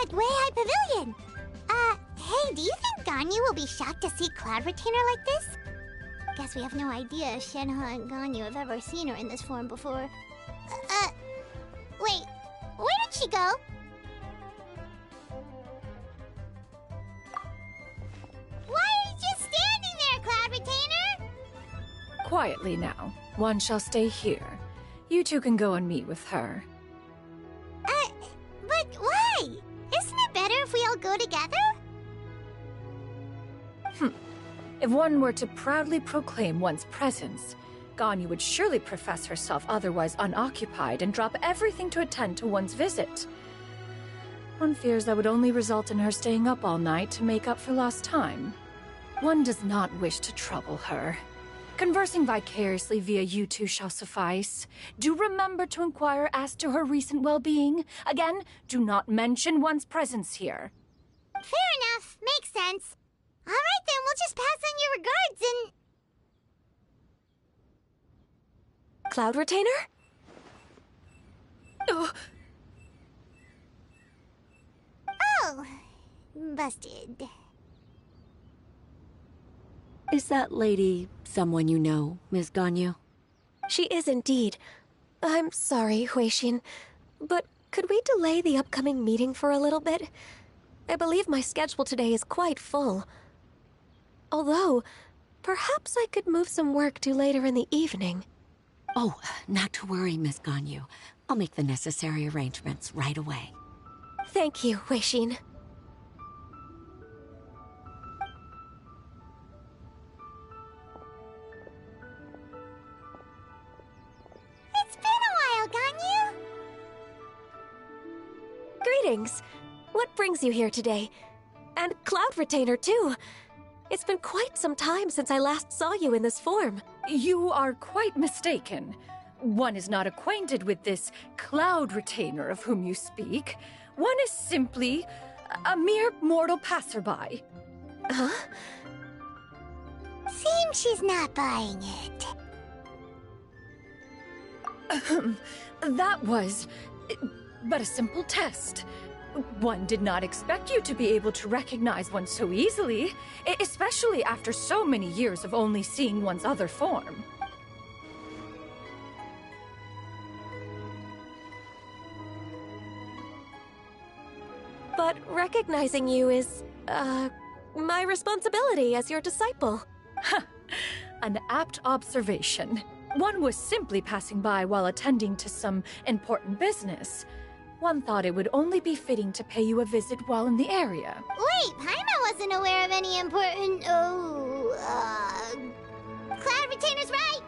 at Way High Pavilion. Hey, do you think Ganyu will be shocked to see Cloud Retainer like this? Guess we have no idea if Shenhe and Ganyu have ever seen her in this form before. Wait, where did she go? Why are you just standing there, Cloud Retainer? Quietly now. One shall stay here. You two can go and meet with her. But why? Isn't it better if we all go together? If one were to proudly proclaim one's presence, Ganyu would surely profess herself otherwise unoccupied and drop everything to attend to one's visit. One fears that would only result in her staying up all night to make up for lost time. One does not wish to trouble her. Conversing vicariously via you two shall suffice. Do remember to inquire as to her recent well-being. Again, do not mention one's presence here. Fair enough. Makes sense. All right, then, we'll just pass on your regards and... Cloud Retainer? Oh, busted. Is that lady someone you know, Miss Ganyu? She is indeed. I'm sorry, Huixin, but could we delay the upcoming meeting for a little bit? I believe my schedule today is quite full. Although, perhaps I could move some work to later in the evening. Oh, not to worry, Miss Ganyu. I'll make the necessary arrangements right away. Thank you, Huixin. It's been a while, Ganyu. Greetings. What brings you here today? And Cloud Retainer, too. It's been quite some time since I last saw you in this form. You are quite mistaken. One is not acquainted with this Cloud Retainer of whom you speak. One is simply a mere mortal passerby. Huh? Seems she's not buying it. That was but a simple test. One did not expect you to be able to recognize one so easily, especially after so many years of only seeing one's other form. But recognizing you is, my responsibility as your disciple. An apt observation. One was simply passing by while attending to some important business. One thought it would only be fitting to pay you a visit while in the area. Wait, Paimon wasn't aware of any important... Cloud Retainer's right!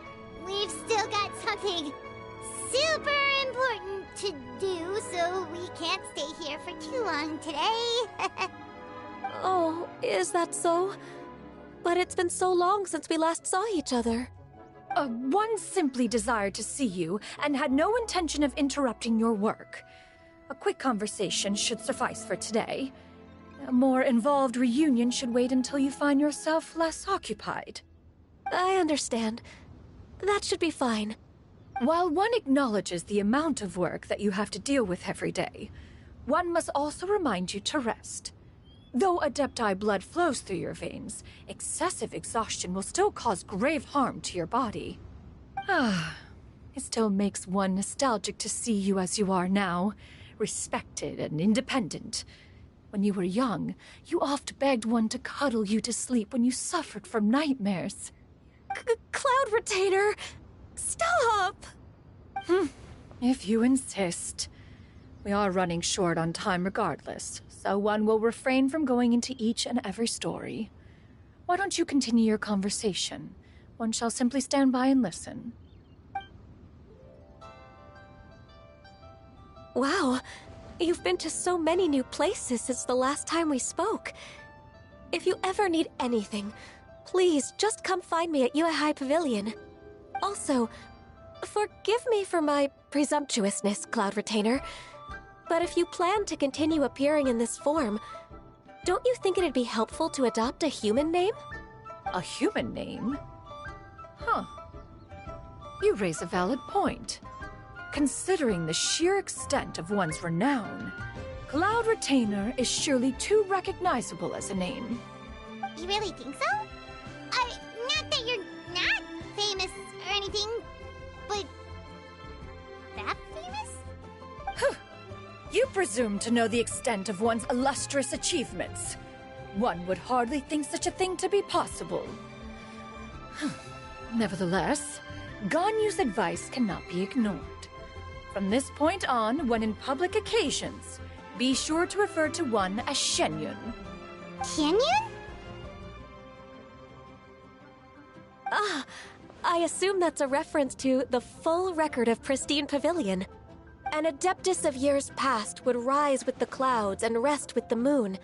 We've still got something super important to do, so we can't stay here for too long today. Oh, is that so? But it's been so long since we last saw each other. One simply desired to see you and had no intention of interrupting your work. A quick conversation should suffice for today. A more involved reunion should wait until you find yourself less occupied. I understand. That should be fine. While one acknowledges the amount of work that you have to deal with every day, one must also remind you to rest. Though Adepti blood flows through your veins, excessive exhaustion will still cause grave harm to your body. It still makes one nostalgic to see you as you are now, respected and independent. When you were young, you oft begged one to cuddle you to sleep when you suffered from nightmares. Cloud Retainer! Stop! If you insist. We are running short on time regardless, so one will refrain from going into each and every story. Why don't you continue your conversation? One shall simply stand by and listen. Wow, you've been to so many new places since the last time we spoke. If you ever need anything, please just come find me at Yue High Pavilion. Also, forgive me for my presumptuousness, Cloud Retainer, but if you plan to continue appearing in this form, don't you think it'd be helpful to adopt a human name? A human name? Huh. You raise a valid point. Considering the sheer extent of one's renown, Cloud Retainer is surely too recognizable as a name. You really think so? Not that you're not famous or anything, but that famous? You presume to know the extent of one's illustrious achievements. One would hardly think such a thing to be possible. Nevertheless, Ganyu's advice cannot be ignored. From this point on, when in public occasions, be sure to refer to one as Shenyun. Canyon? I assume that's a reference to the full record of Pristine Pavilion. An adeptus of years past would rise with the clouds and rest with the moon.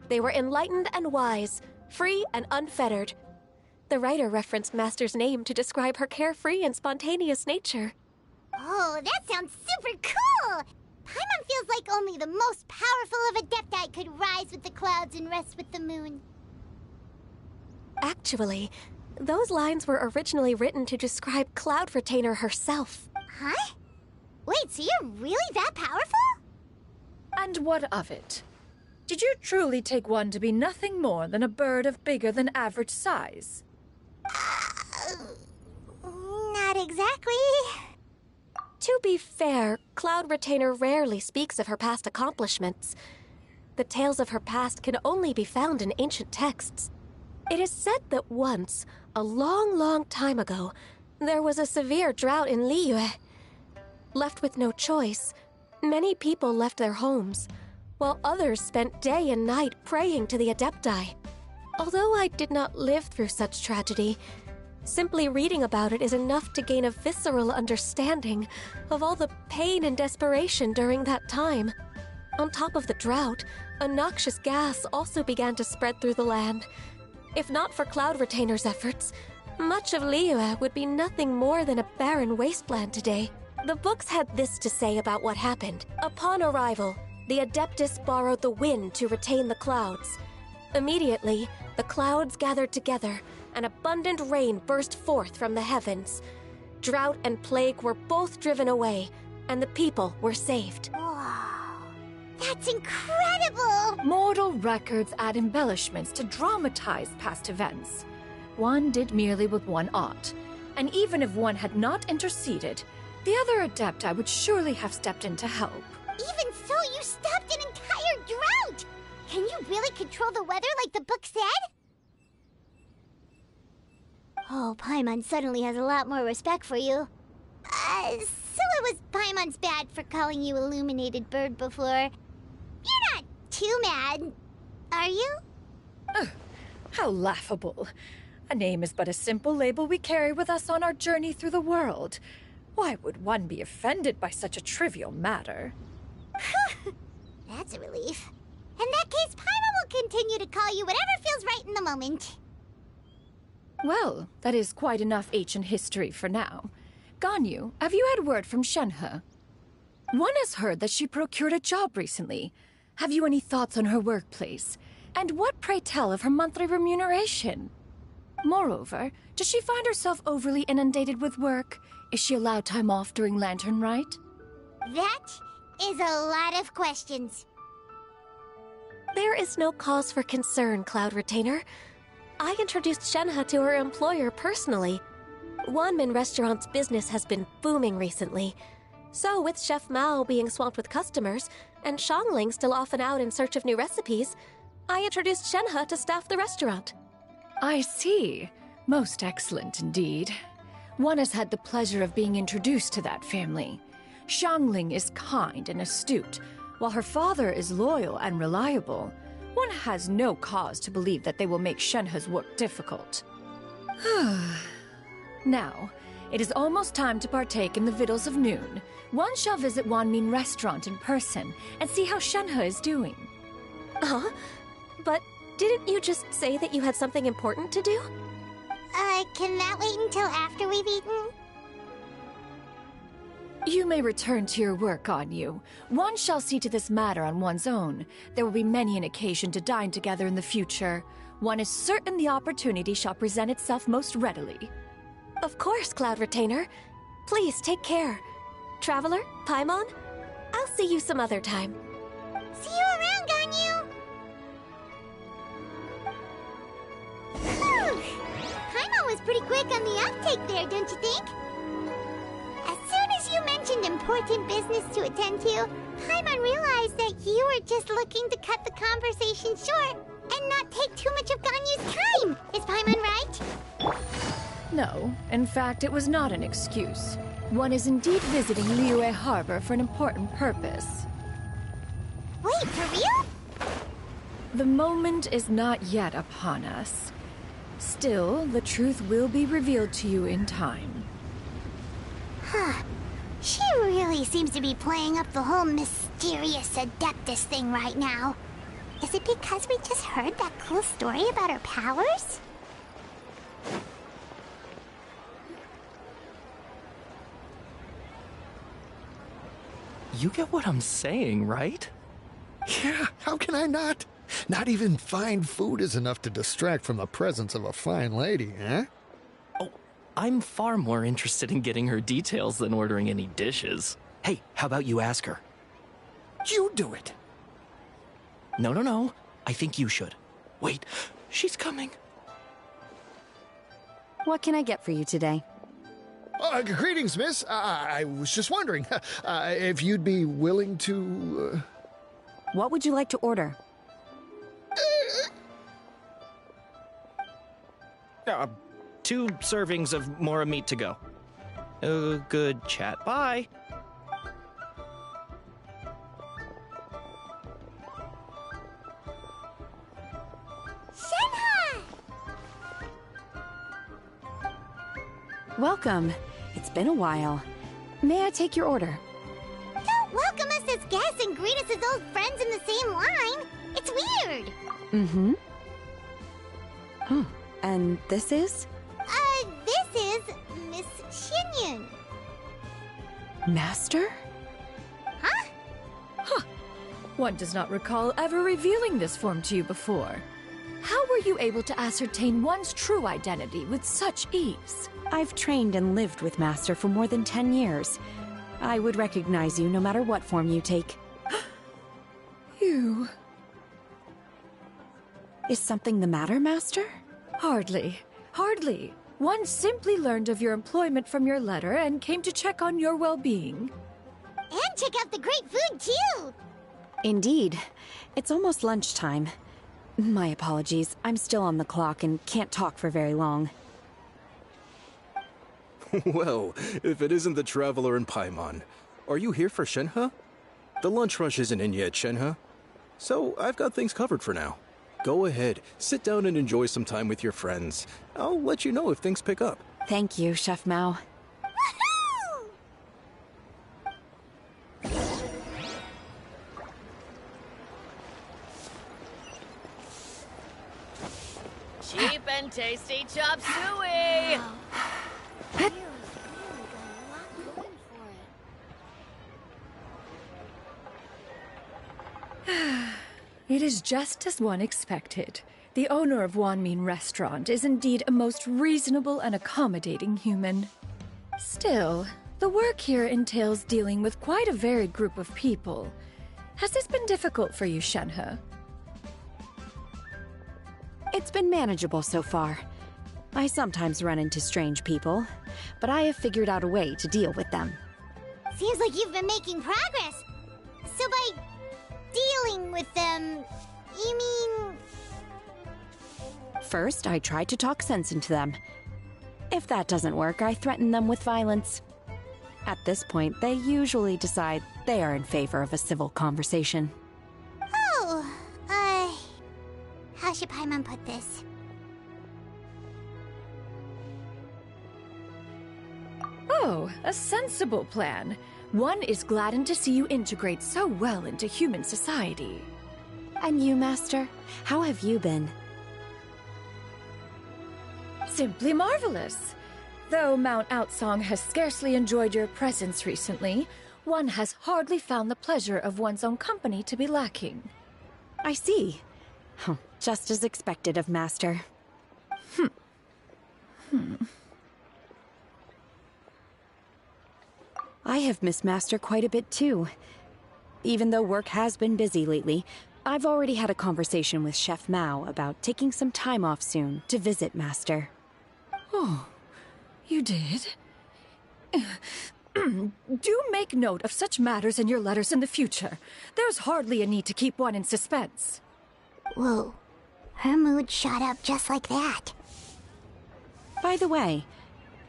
They were enlightened and wise, free and unfettered. The writer referenced Master's name to describe her carefree and spontaneous nature. Oh, that sounds super cool! Paimon feels like only the most powerful of Adepti could rise with the clouds and rest with the moon. Actually, those lines were originally written to describe Cloud Retainer herself. Huh? Wait, so you're really that powerful? And what of it? Did you truly take one to be nothing more than a bird of bigger than average size? Not exactly. To be fair, Cloud Retainer rarely speaks of her past accomplishments. The tales of her past can only be found in ancient texts. It is said that once, a long, long time ago, there was a severe drought in Liyue. Left with no choice, many people left their homes, while others spent day and night praying to the Adepti. Although I did not live through such tragedy, simply reading about it is enough to gain a visceral understanding of all the pain and desperation during that time. On top of the drought, a noxious gas also began to spread through the land. If not for Cloud Retainer's efforts, much of Liyue would be nothing more than a barren wasteland today. The books had this to say about what happened. Upon arrival, the Adeptus borrowed the wind to retain the clouds. Immediately, the clouds gathered together, and abundant rain burst forth from the heavens. Drought and plague were both driven away, and the people were saved. Wow, that's incredible! Mortal records add embellishments to dramatize past events. One did merely with one ought, and even if one had not interceded, the other Adepti would surely have stepped in to help. Even so, you stopped an entire drought! Can you really control the weather like the book said? Oh, Paimon suddenly has a lot more respect for you. So it was Paimon's bad for calling you Illuminated Bird before. You're not too mad, are you? How laughable. A name is but a simple label we carry with us on our journey through the world. Why would one be offended by such a trivial matter? That's a relief. In that case, Paimon will continue to call you whatever feels right in the moment. Well, that is quite enough ancient history for now. Ganyu, have you had word from Shenhe? One has heard that she procured a job recently. Have you any thoughts on her workplace? And what, pray tell, of her monthly remuneration? Moreover, does she find herself overly inundated with work? Is she allowed time off during Lantern Rite? That is a lot of questions. There is no cause for concern, Cloud Retainer. I introduced Shenhe to her employer personally. Wanmin Restaurant's business has been booming recently. So, with Chef Mao being swamped with customers, and Shangling still off and out in search of new recipes, I introduced Shenhe to staff the restaurant. I see. Most excellent indeed. One has had the pleasure of being introduced to that family. Shangling is kind and astute, while her father is loyal and reliable. One has no cause to believe that they will make Shenhe's work difficult. Now, it is almost time to partake in the victuals of noon. One shall visit Wanmin Restaurant in person and see how Shenhe is doing. Huh? But didn't you just say that you had something important to do? Can that wait until after we've eaten? You may return to your work, Ganyu. One shall see to this matter on one's own. There will be many an occasion to dine together in the future. One is certain the opportunity shall present itself most readily. Of course, Cloud Retainer. Please take care. Traveler, Paimon, I'll see you some other time. See you around, Ganyu! Whew. Paimon was pretty quick on the uptake there, don't you think? As soon as you mentioned important business to attend to, Paimon realized that you were just looking to cut the conversation short and not take too much of Ganyu's time. Is Paimon right? No, in fact, it was not an excuse. One is indeed visiting Liyue Harbor for an important purpose. Wait, for real? The moment is not yet upon us. Still, the truth will be revealed to you in time. Huh. She really seems to be playing up the whole mysterious Adeptus thing right now. Is it because we just heard that cool story about her powers? You get what I'm saying, right? Yeah, how can I not? Not even fine food is enough to distract from the presence of a fine lady, eh? Oh, I'm far more interested in getting her details than ordering any dishes. Hey, how about you ask her? You do it. No. I think you should. Wait, she's coming. What can I get for you today? Greetings, miss. I was just wondering if you'd be willing to... What would you like to order? 2 servings of Mora meat to go. Good chat. Bye. Shenhe! Welcome. It's been a while. May I take your order? Don't welcome us as guests and greet us as old friends in the same line. It's weird. Mm-hmm. Oh, and this is? This is Miss Xinyun. Master? Huh? One does not recall ever revealing this form to you before. How were you able to ascertain one's true identity with such ease? I've trained and lived with Master for more than 10 years. I would recognize you no matter what form you take. You... Is something the matter, Master? Hardly. One simply learned of your employment from your letter and came to check on your well-being. And check out the great food, too! Indeed. It's almost lunchtime. My apologies. I'm still on the clock and can't talk for very long. Well, if it isn't the Traveler and Paimon, are you here for Shenhe? The lunch rush isn't in yet, Shenhe. So I've got things covered for now. Go ahead, sit down and enjoy some time with your friends. I'll let you know if things pick up. Thank you, Chef Mao. Cheap and tasty chop suey! It is just as one expected. The owner of Wanmin Restaurant is indeed a most reasonable and accommodating human. Still, the work here entails dealing with quite a varied group of people. Has this been difficult for you, Shenhe? It's been manageable so far. I sometimes run into strange people, but I have figured out a way to deal with them. Seems like you've been making progress. So by dealing with them, you mean... First, I try to talk sense into them. If that doesn't work, I threaten them with violence. At this point, they usually decide they are in favor of a civil conversation. Oh, how should Paimon put this? Oh, a sensible plan. One is gladdened to see you integrate so well into human society. And you, Master? How have you been? Simply marvelous. Though Mount Outsong has scarcely enjoyed your presence recently, one has hardly found the pleasure of one's own company to be lacking. I see. Just as expected of Master. I have missed Master quite a bit too. even though work has been busy lately, I've already had a conversation with Chef Mao about taking some time off soon to visit Master. Oh, you did? Do make note of such matters in your letters in the future. There's hardly a need to keep one in suspense. Whoa. Her mood shot up just like that. By the way,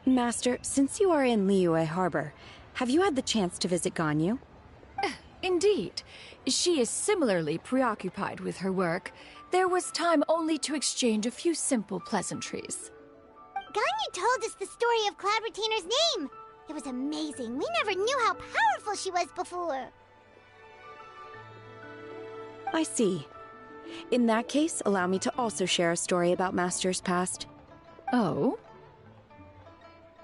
Master, since you are in Liyue Harbor, have you had the chance to visit Ganyu? Indeed. She is similarly preoccupied with her work. There was time only to exchange a few simple pleasantries. Ganyu told us the story of Cloud Retainer's name. It was amazing. We never knew how powerful she was before. I see. In that case, allow me to also share a story about Master's past. Oh?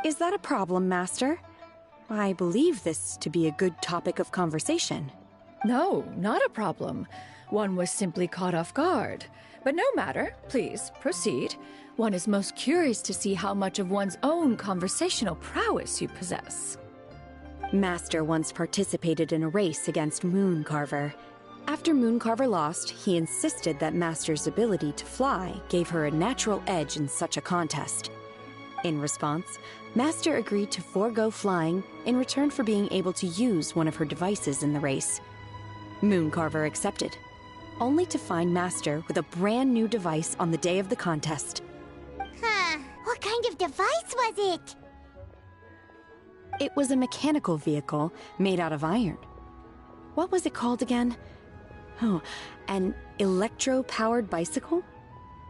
Is that a problem, Master? I believe this to be a good topic of conversation. No, not a problem. One was simply caught off guard. But no matter. Please, proceed. One is most curious to see how much of one's own conversational prowess you possess. Master once participated in a race against Mooncarver. After Mooncarver lost, he insisted that Master's ability to fly gave her a natural edge in such a contest. In response, Master agreed to forego flying in return for being able to use one of her devices in the race. Mooncarver accepted, only to find Master with a brand new device on the day of the contest. Huh. What kind of device was it? It was a mechanical vehicle made out of iron. What was it called again? Oh, an electro-powered bicycle?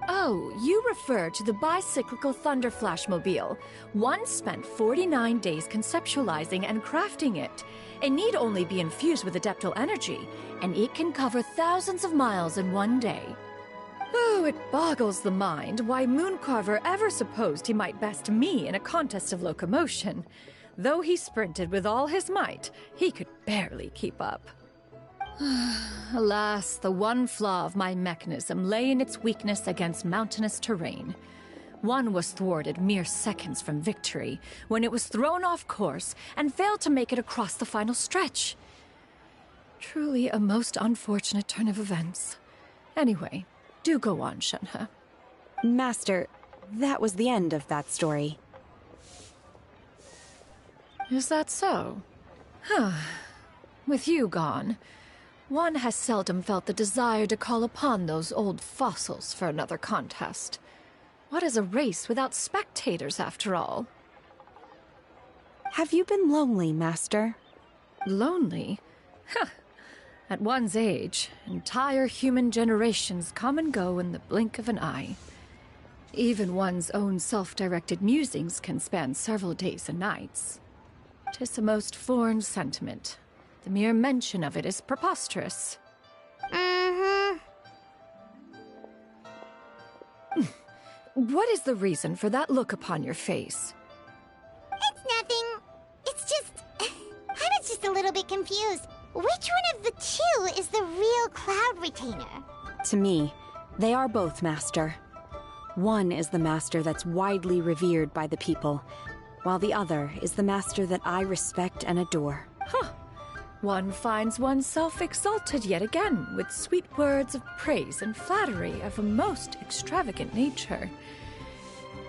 Oh, you refer to the bicyclical Thunder Flashmobile. One spent 49 days conceptualizing and crafting it. It need only be infused with adeptal energy, and it can cover thousands of miles in one day. Oh, it boggles the mind why Mooncarver ever supposed he might best me in a contest of locomotion. Though he sprinted with all his might, he could barely keep up. Alas, the one flaw of my mechanism lay in its weakness against mountainous terrain. One was thwarted mere seconds from victory, when it was thrown off course and failed to make it across the final stretch. Truly a most unfortunate turn of events. Anyway, do go on, Shenhe. Master, that was the end of that story. Is that so? Huh. With you gone, one has seldom felt the desire to call upon those old fossils for another contest. What is a race without spectators, after all? Have you been lonely, Master? Lonely? Huh. At one's age, entire human generations come and go in the blink of an eye. Even one's own self-directed musings can span several days and nights. 'Tis a most foreign sentiment. The mere mention of it is preposterous. What is the reason for that look upon your face? It's nothing. It's just... I was just a little bit confused. Which one of the two is the real Cloud Retainer? To me, they are both, Master. One is the Master that's widely revered by the people, while the other is the Master that I respect and adore. Huh. One finds oneself exalted yet again with sweet words of praise and flattery of a most extravagant nature.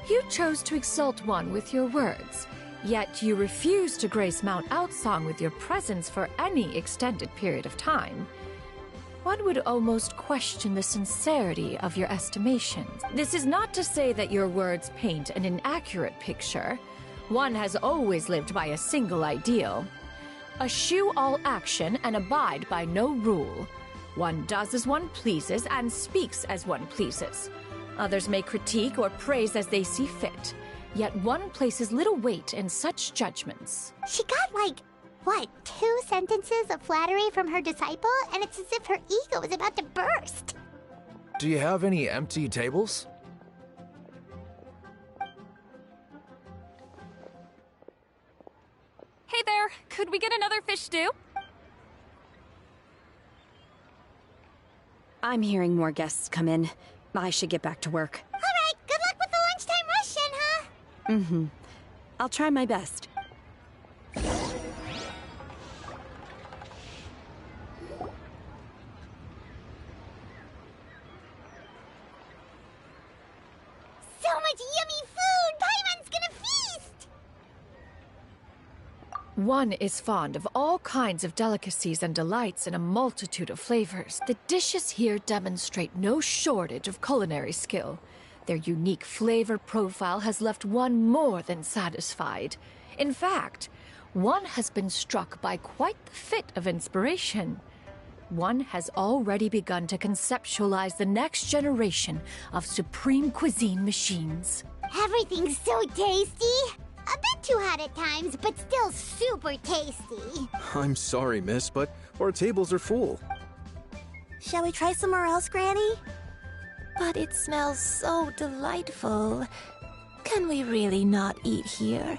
You chose to exalt one with your words, yet you refuse to grace Mount Outsong with your presence for any extended period of time. One would almost question the sincerity of your estimations. This is not to say that your words paint an inaccurate picture. One has always lived by a single ideal. Eschew all action and abide by no rule. One does as one pleases and speaks as one pleases. Others may critique or praise as they see fit, yet one places little weight in such judgments. She got like, what, 2 sentences of flattery from her disciple, and it's as if her ego is about to burst. Do you have any empty tables? Hey there, could we get another fish stew? I'm hearing more guests come in. I should get back to work. All right, good luck with the lunchtime rush, Shenhe. Mm-hmm. I'll try my best. much yummy food! Paimon's gonna feast! One is fond of all kinds of delicacies and delights in a multitude of flavors. The dishes here demonstrate no shortage of culinary skill. Their unique flavor profile has left one more than satisfied. In fact, one has been struck by quite the fit of inspiration. One has already begun to conceptualize the next generation of supreme cuisine machines. Everything's so tasty! A bit too hot at times, but still super tasty. I'm sorry, miss, but our tables are full. Shall we try somewhere else, Granny? But it smells so delightful. Can we really not eat here?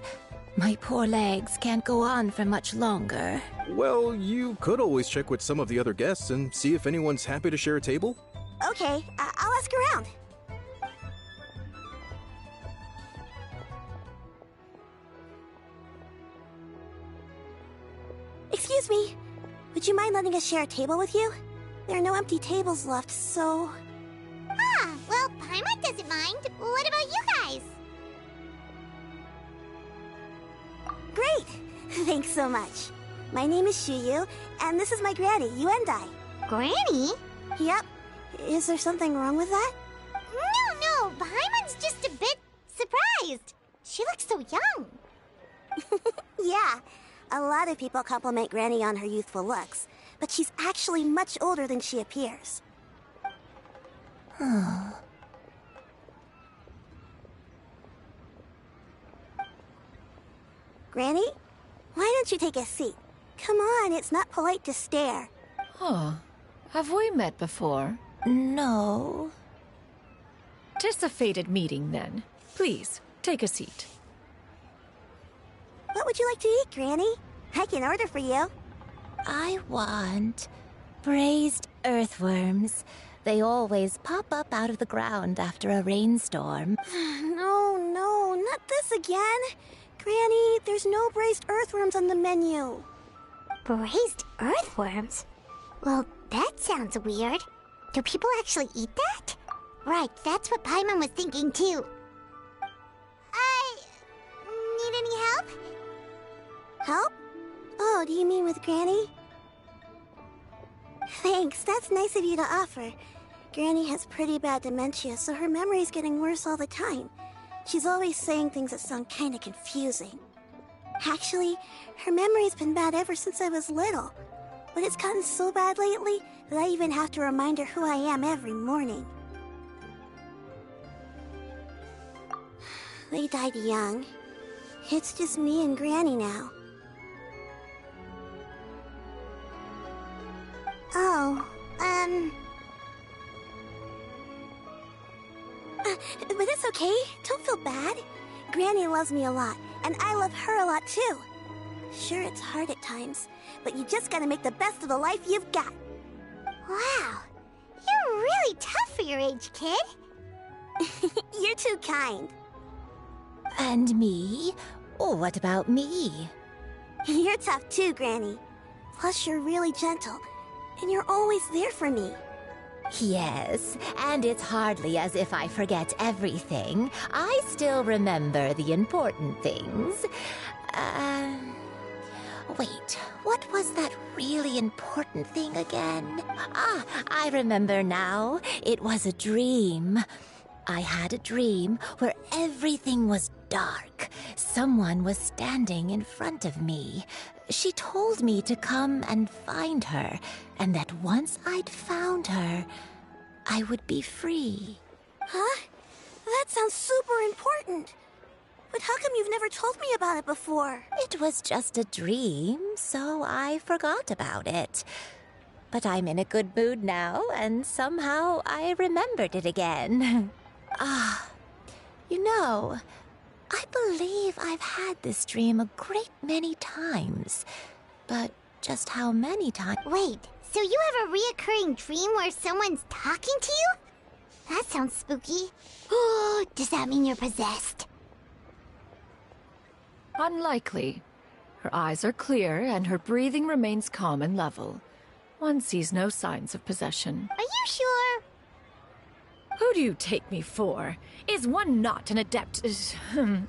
My poor legs can't go on for much longer. Well, you could always check with some of the other guests and see if anyone's happy to share a table. Okay, I'll ask around. Excuse me, would you mind letting us share a table with you? There are no empty tables left, so... Ah, well, Paimon doesn't mind. What about you guys? Great! Thanks so much. My name is Shuyu, and this is my granny, Yuendai. Granny? Yep. Is there something wrong with that? No, Paimon's just a bit surprised. She looks so young. Yeah, a lot of people compliment Granny on her youthful looks, but she's actually much older than she appears. Granny, why don't you take a seat? Come on, it's not polite to stare. Huh. Have we met before? No. 'Tis a fated meeting, then. Please, take a seat. What would you like to eat, Granny? I can order for you. I want braised earthworms. They always pop up out of the ground after a rainstorm. No, not this again. Granny, there's no braised earthworms on the menu. Braised earthworms? Well, that sounds weird. Do people actually eat that? Right, that's what Paimon was thinking too. Need any help? Help? Oh, do you mean with Granny? Thanks, that's nice of you to offer. Granny has pretty bad dementia, so her memory's getting worse all the time. She's always saying things that sound kinda confusing. Actually, her memory's been bad ever since I was little. But it's gotten so bad lately that I even have to remind her who I am every morning. They died young. It's just me and Granny now. But it's okay. Don't feel bad. Granny loves me a lot, and I love her a lot too. Sure, it's hard at times, but you just gotta make the best of the life you've got. Wow, you're really tough for your age, kid. You're too kind. And me? Oh, what about me? You're tough too, Granny. Plus, you're really gentle, and you're always there for me. Yes, and it's hardly as if I forget everything. I still remember the important things. Wait, what was that really important thing again? Ah, I remember now. It was a dream. I had a dream where everything was dark. Someone was standing in front of me. She told me to come and find her, and that once I'd found her, I would be free. Huh? That sounds super important. But how come you've never told me about it before? It was just a dream, so I forgot about it. But I'm in a good mood now, and somehow I remembered it again. You know, I believe I've had this dream a great many times. But just how many times? Wait, so you have a reoccurring dream where someone's talking to you? That sounds spooky. Oh, does that mean you're possessed? Unlikely. Her eyes are clear, and her breathing remains calm and level. One sees no signs of possession. Are you sure? Who do you take me for? Is one not an adept? Am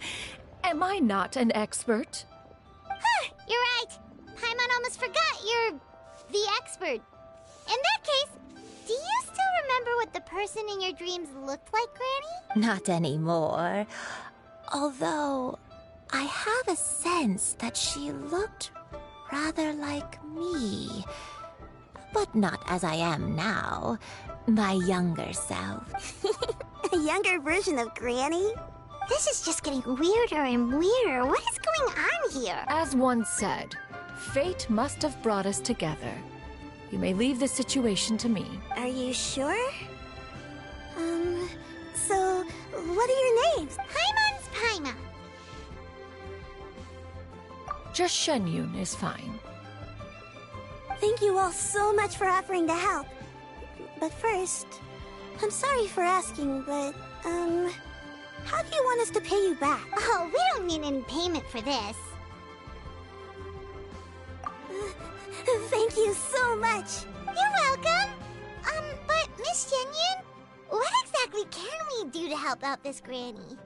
I not an expert? Huh, you're right. Paimon almost forgot you're the expert. In that case, do you still remember what the person in your dreams looked like, Granny? Not anymore. Although, I have a sense that she looked rather like me. But not as I am now. My younger self. A younger version of Granny? This is just getting weirder and weirder. What is going on here? As one said, fate must have brought us together. You may leave the situation to me. Are you sure? So, what are your names? Paimon's Paima. Just Shenyun is fine. Thank you all so much for offering to help. But first, I'm sorry for asking, but, how do you want us to pay you back? Oh, we don't need any payment for this. Thank you so much. You're welcome. But Miss Shenyun, what exactly can we do to help out this granny?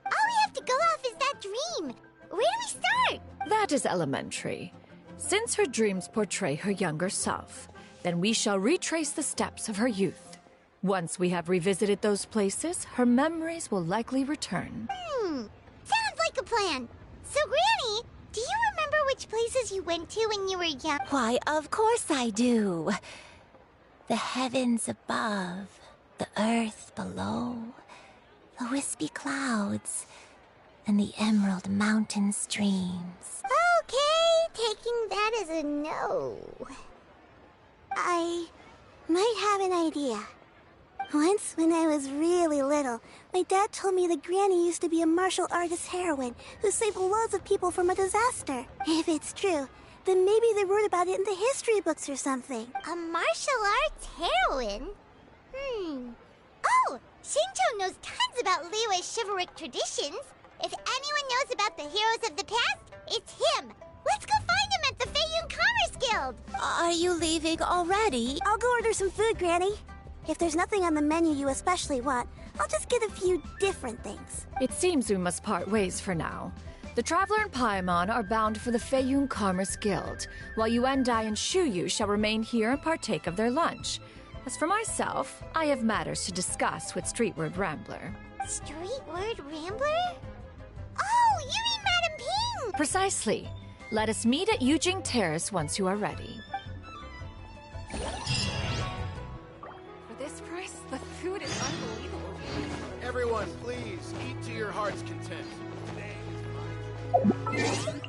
All we have to go off is that dream. Where do we start? That is elementary. Since her dreams portray her younger self, then we shall retrace the steps of her youth. Once we have revisited those places, her memories will likely return. Sounds like a plan. So, Granny, do you remember which places you went to when you were young? Why, of course I do. The heavens above, the earth below, the wispy clouds, and the emerald mountain streams. Okay, taking that as a no. I might have an idea. Once, when I was really little, my dad told me the Granny used to be a martial artist heroine who saved loads of people from a disaster. If it's true, then maybe they wrote about it in the history books or something. A martial arts heroine? Oh, Shinjo knows tons about Liyue's chivalric traditions. If anyone knows about the heroes of the past, it's him. Let's go find him at the Feiyun Commerce Guild. Are you leaving already? I'll go order some food, Granny. If there's nothing on the menu you especially want, I'll just get a few different things. It seems we must part ways for now. The Traveler and Paimon are bound for the Feiyun Commerce Guild, while Yuendai and Shuyu shall remain here and partake of their lunch. As for myself, I have matters to discuss with Streetward Rambler. Streetward Rambler? Oh, you mean Madam Ping! Precisely. Let us meet at Yujing Terrace once you are ready. For this price, the food is unbelievable. Everyone, please, eat to your heart's content. Today is mine.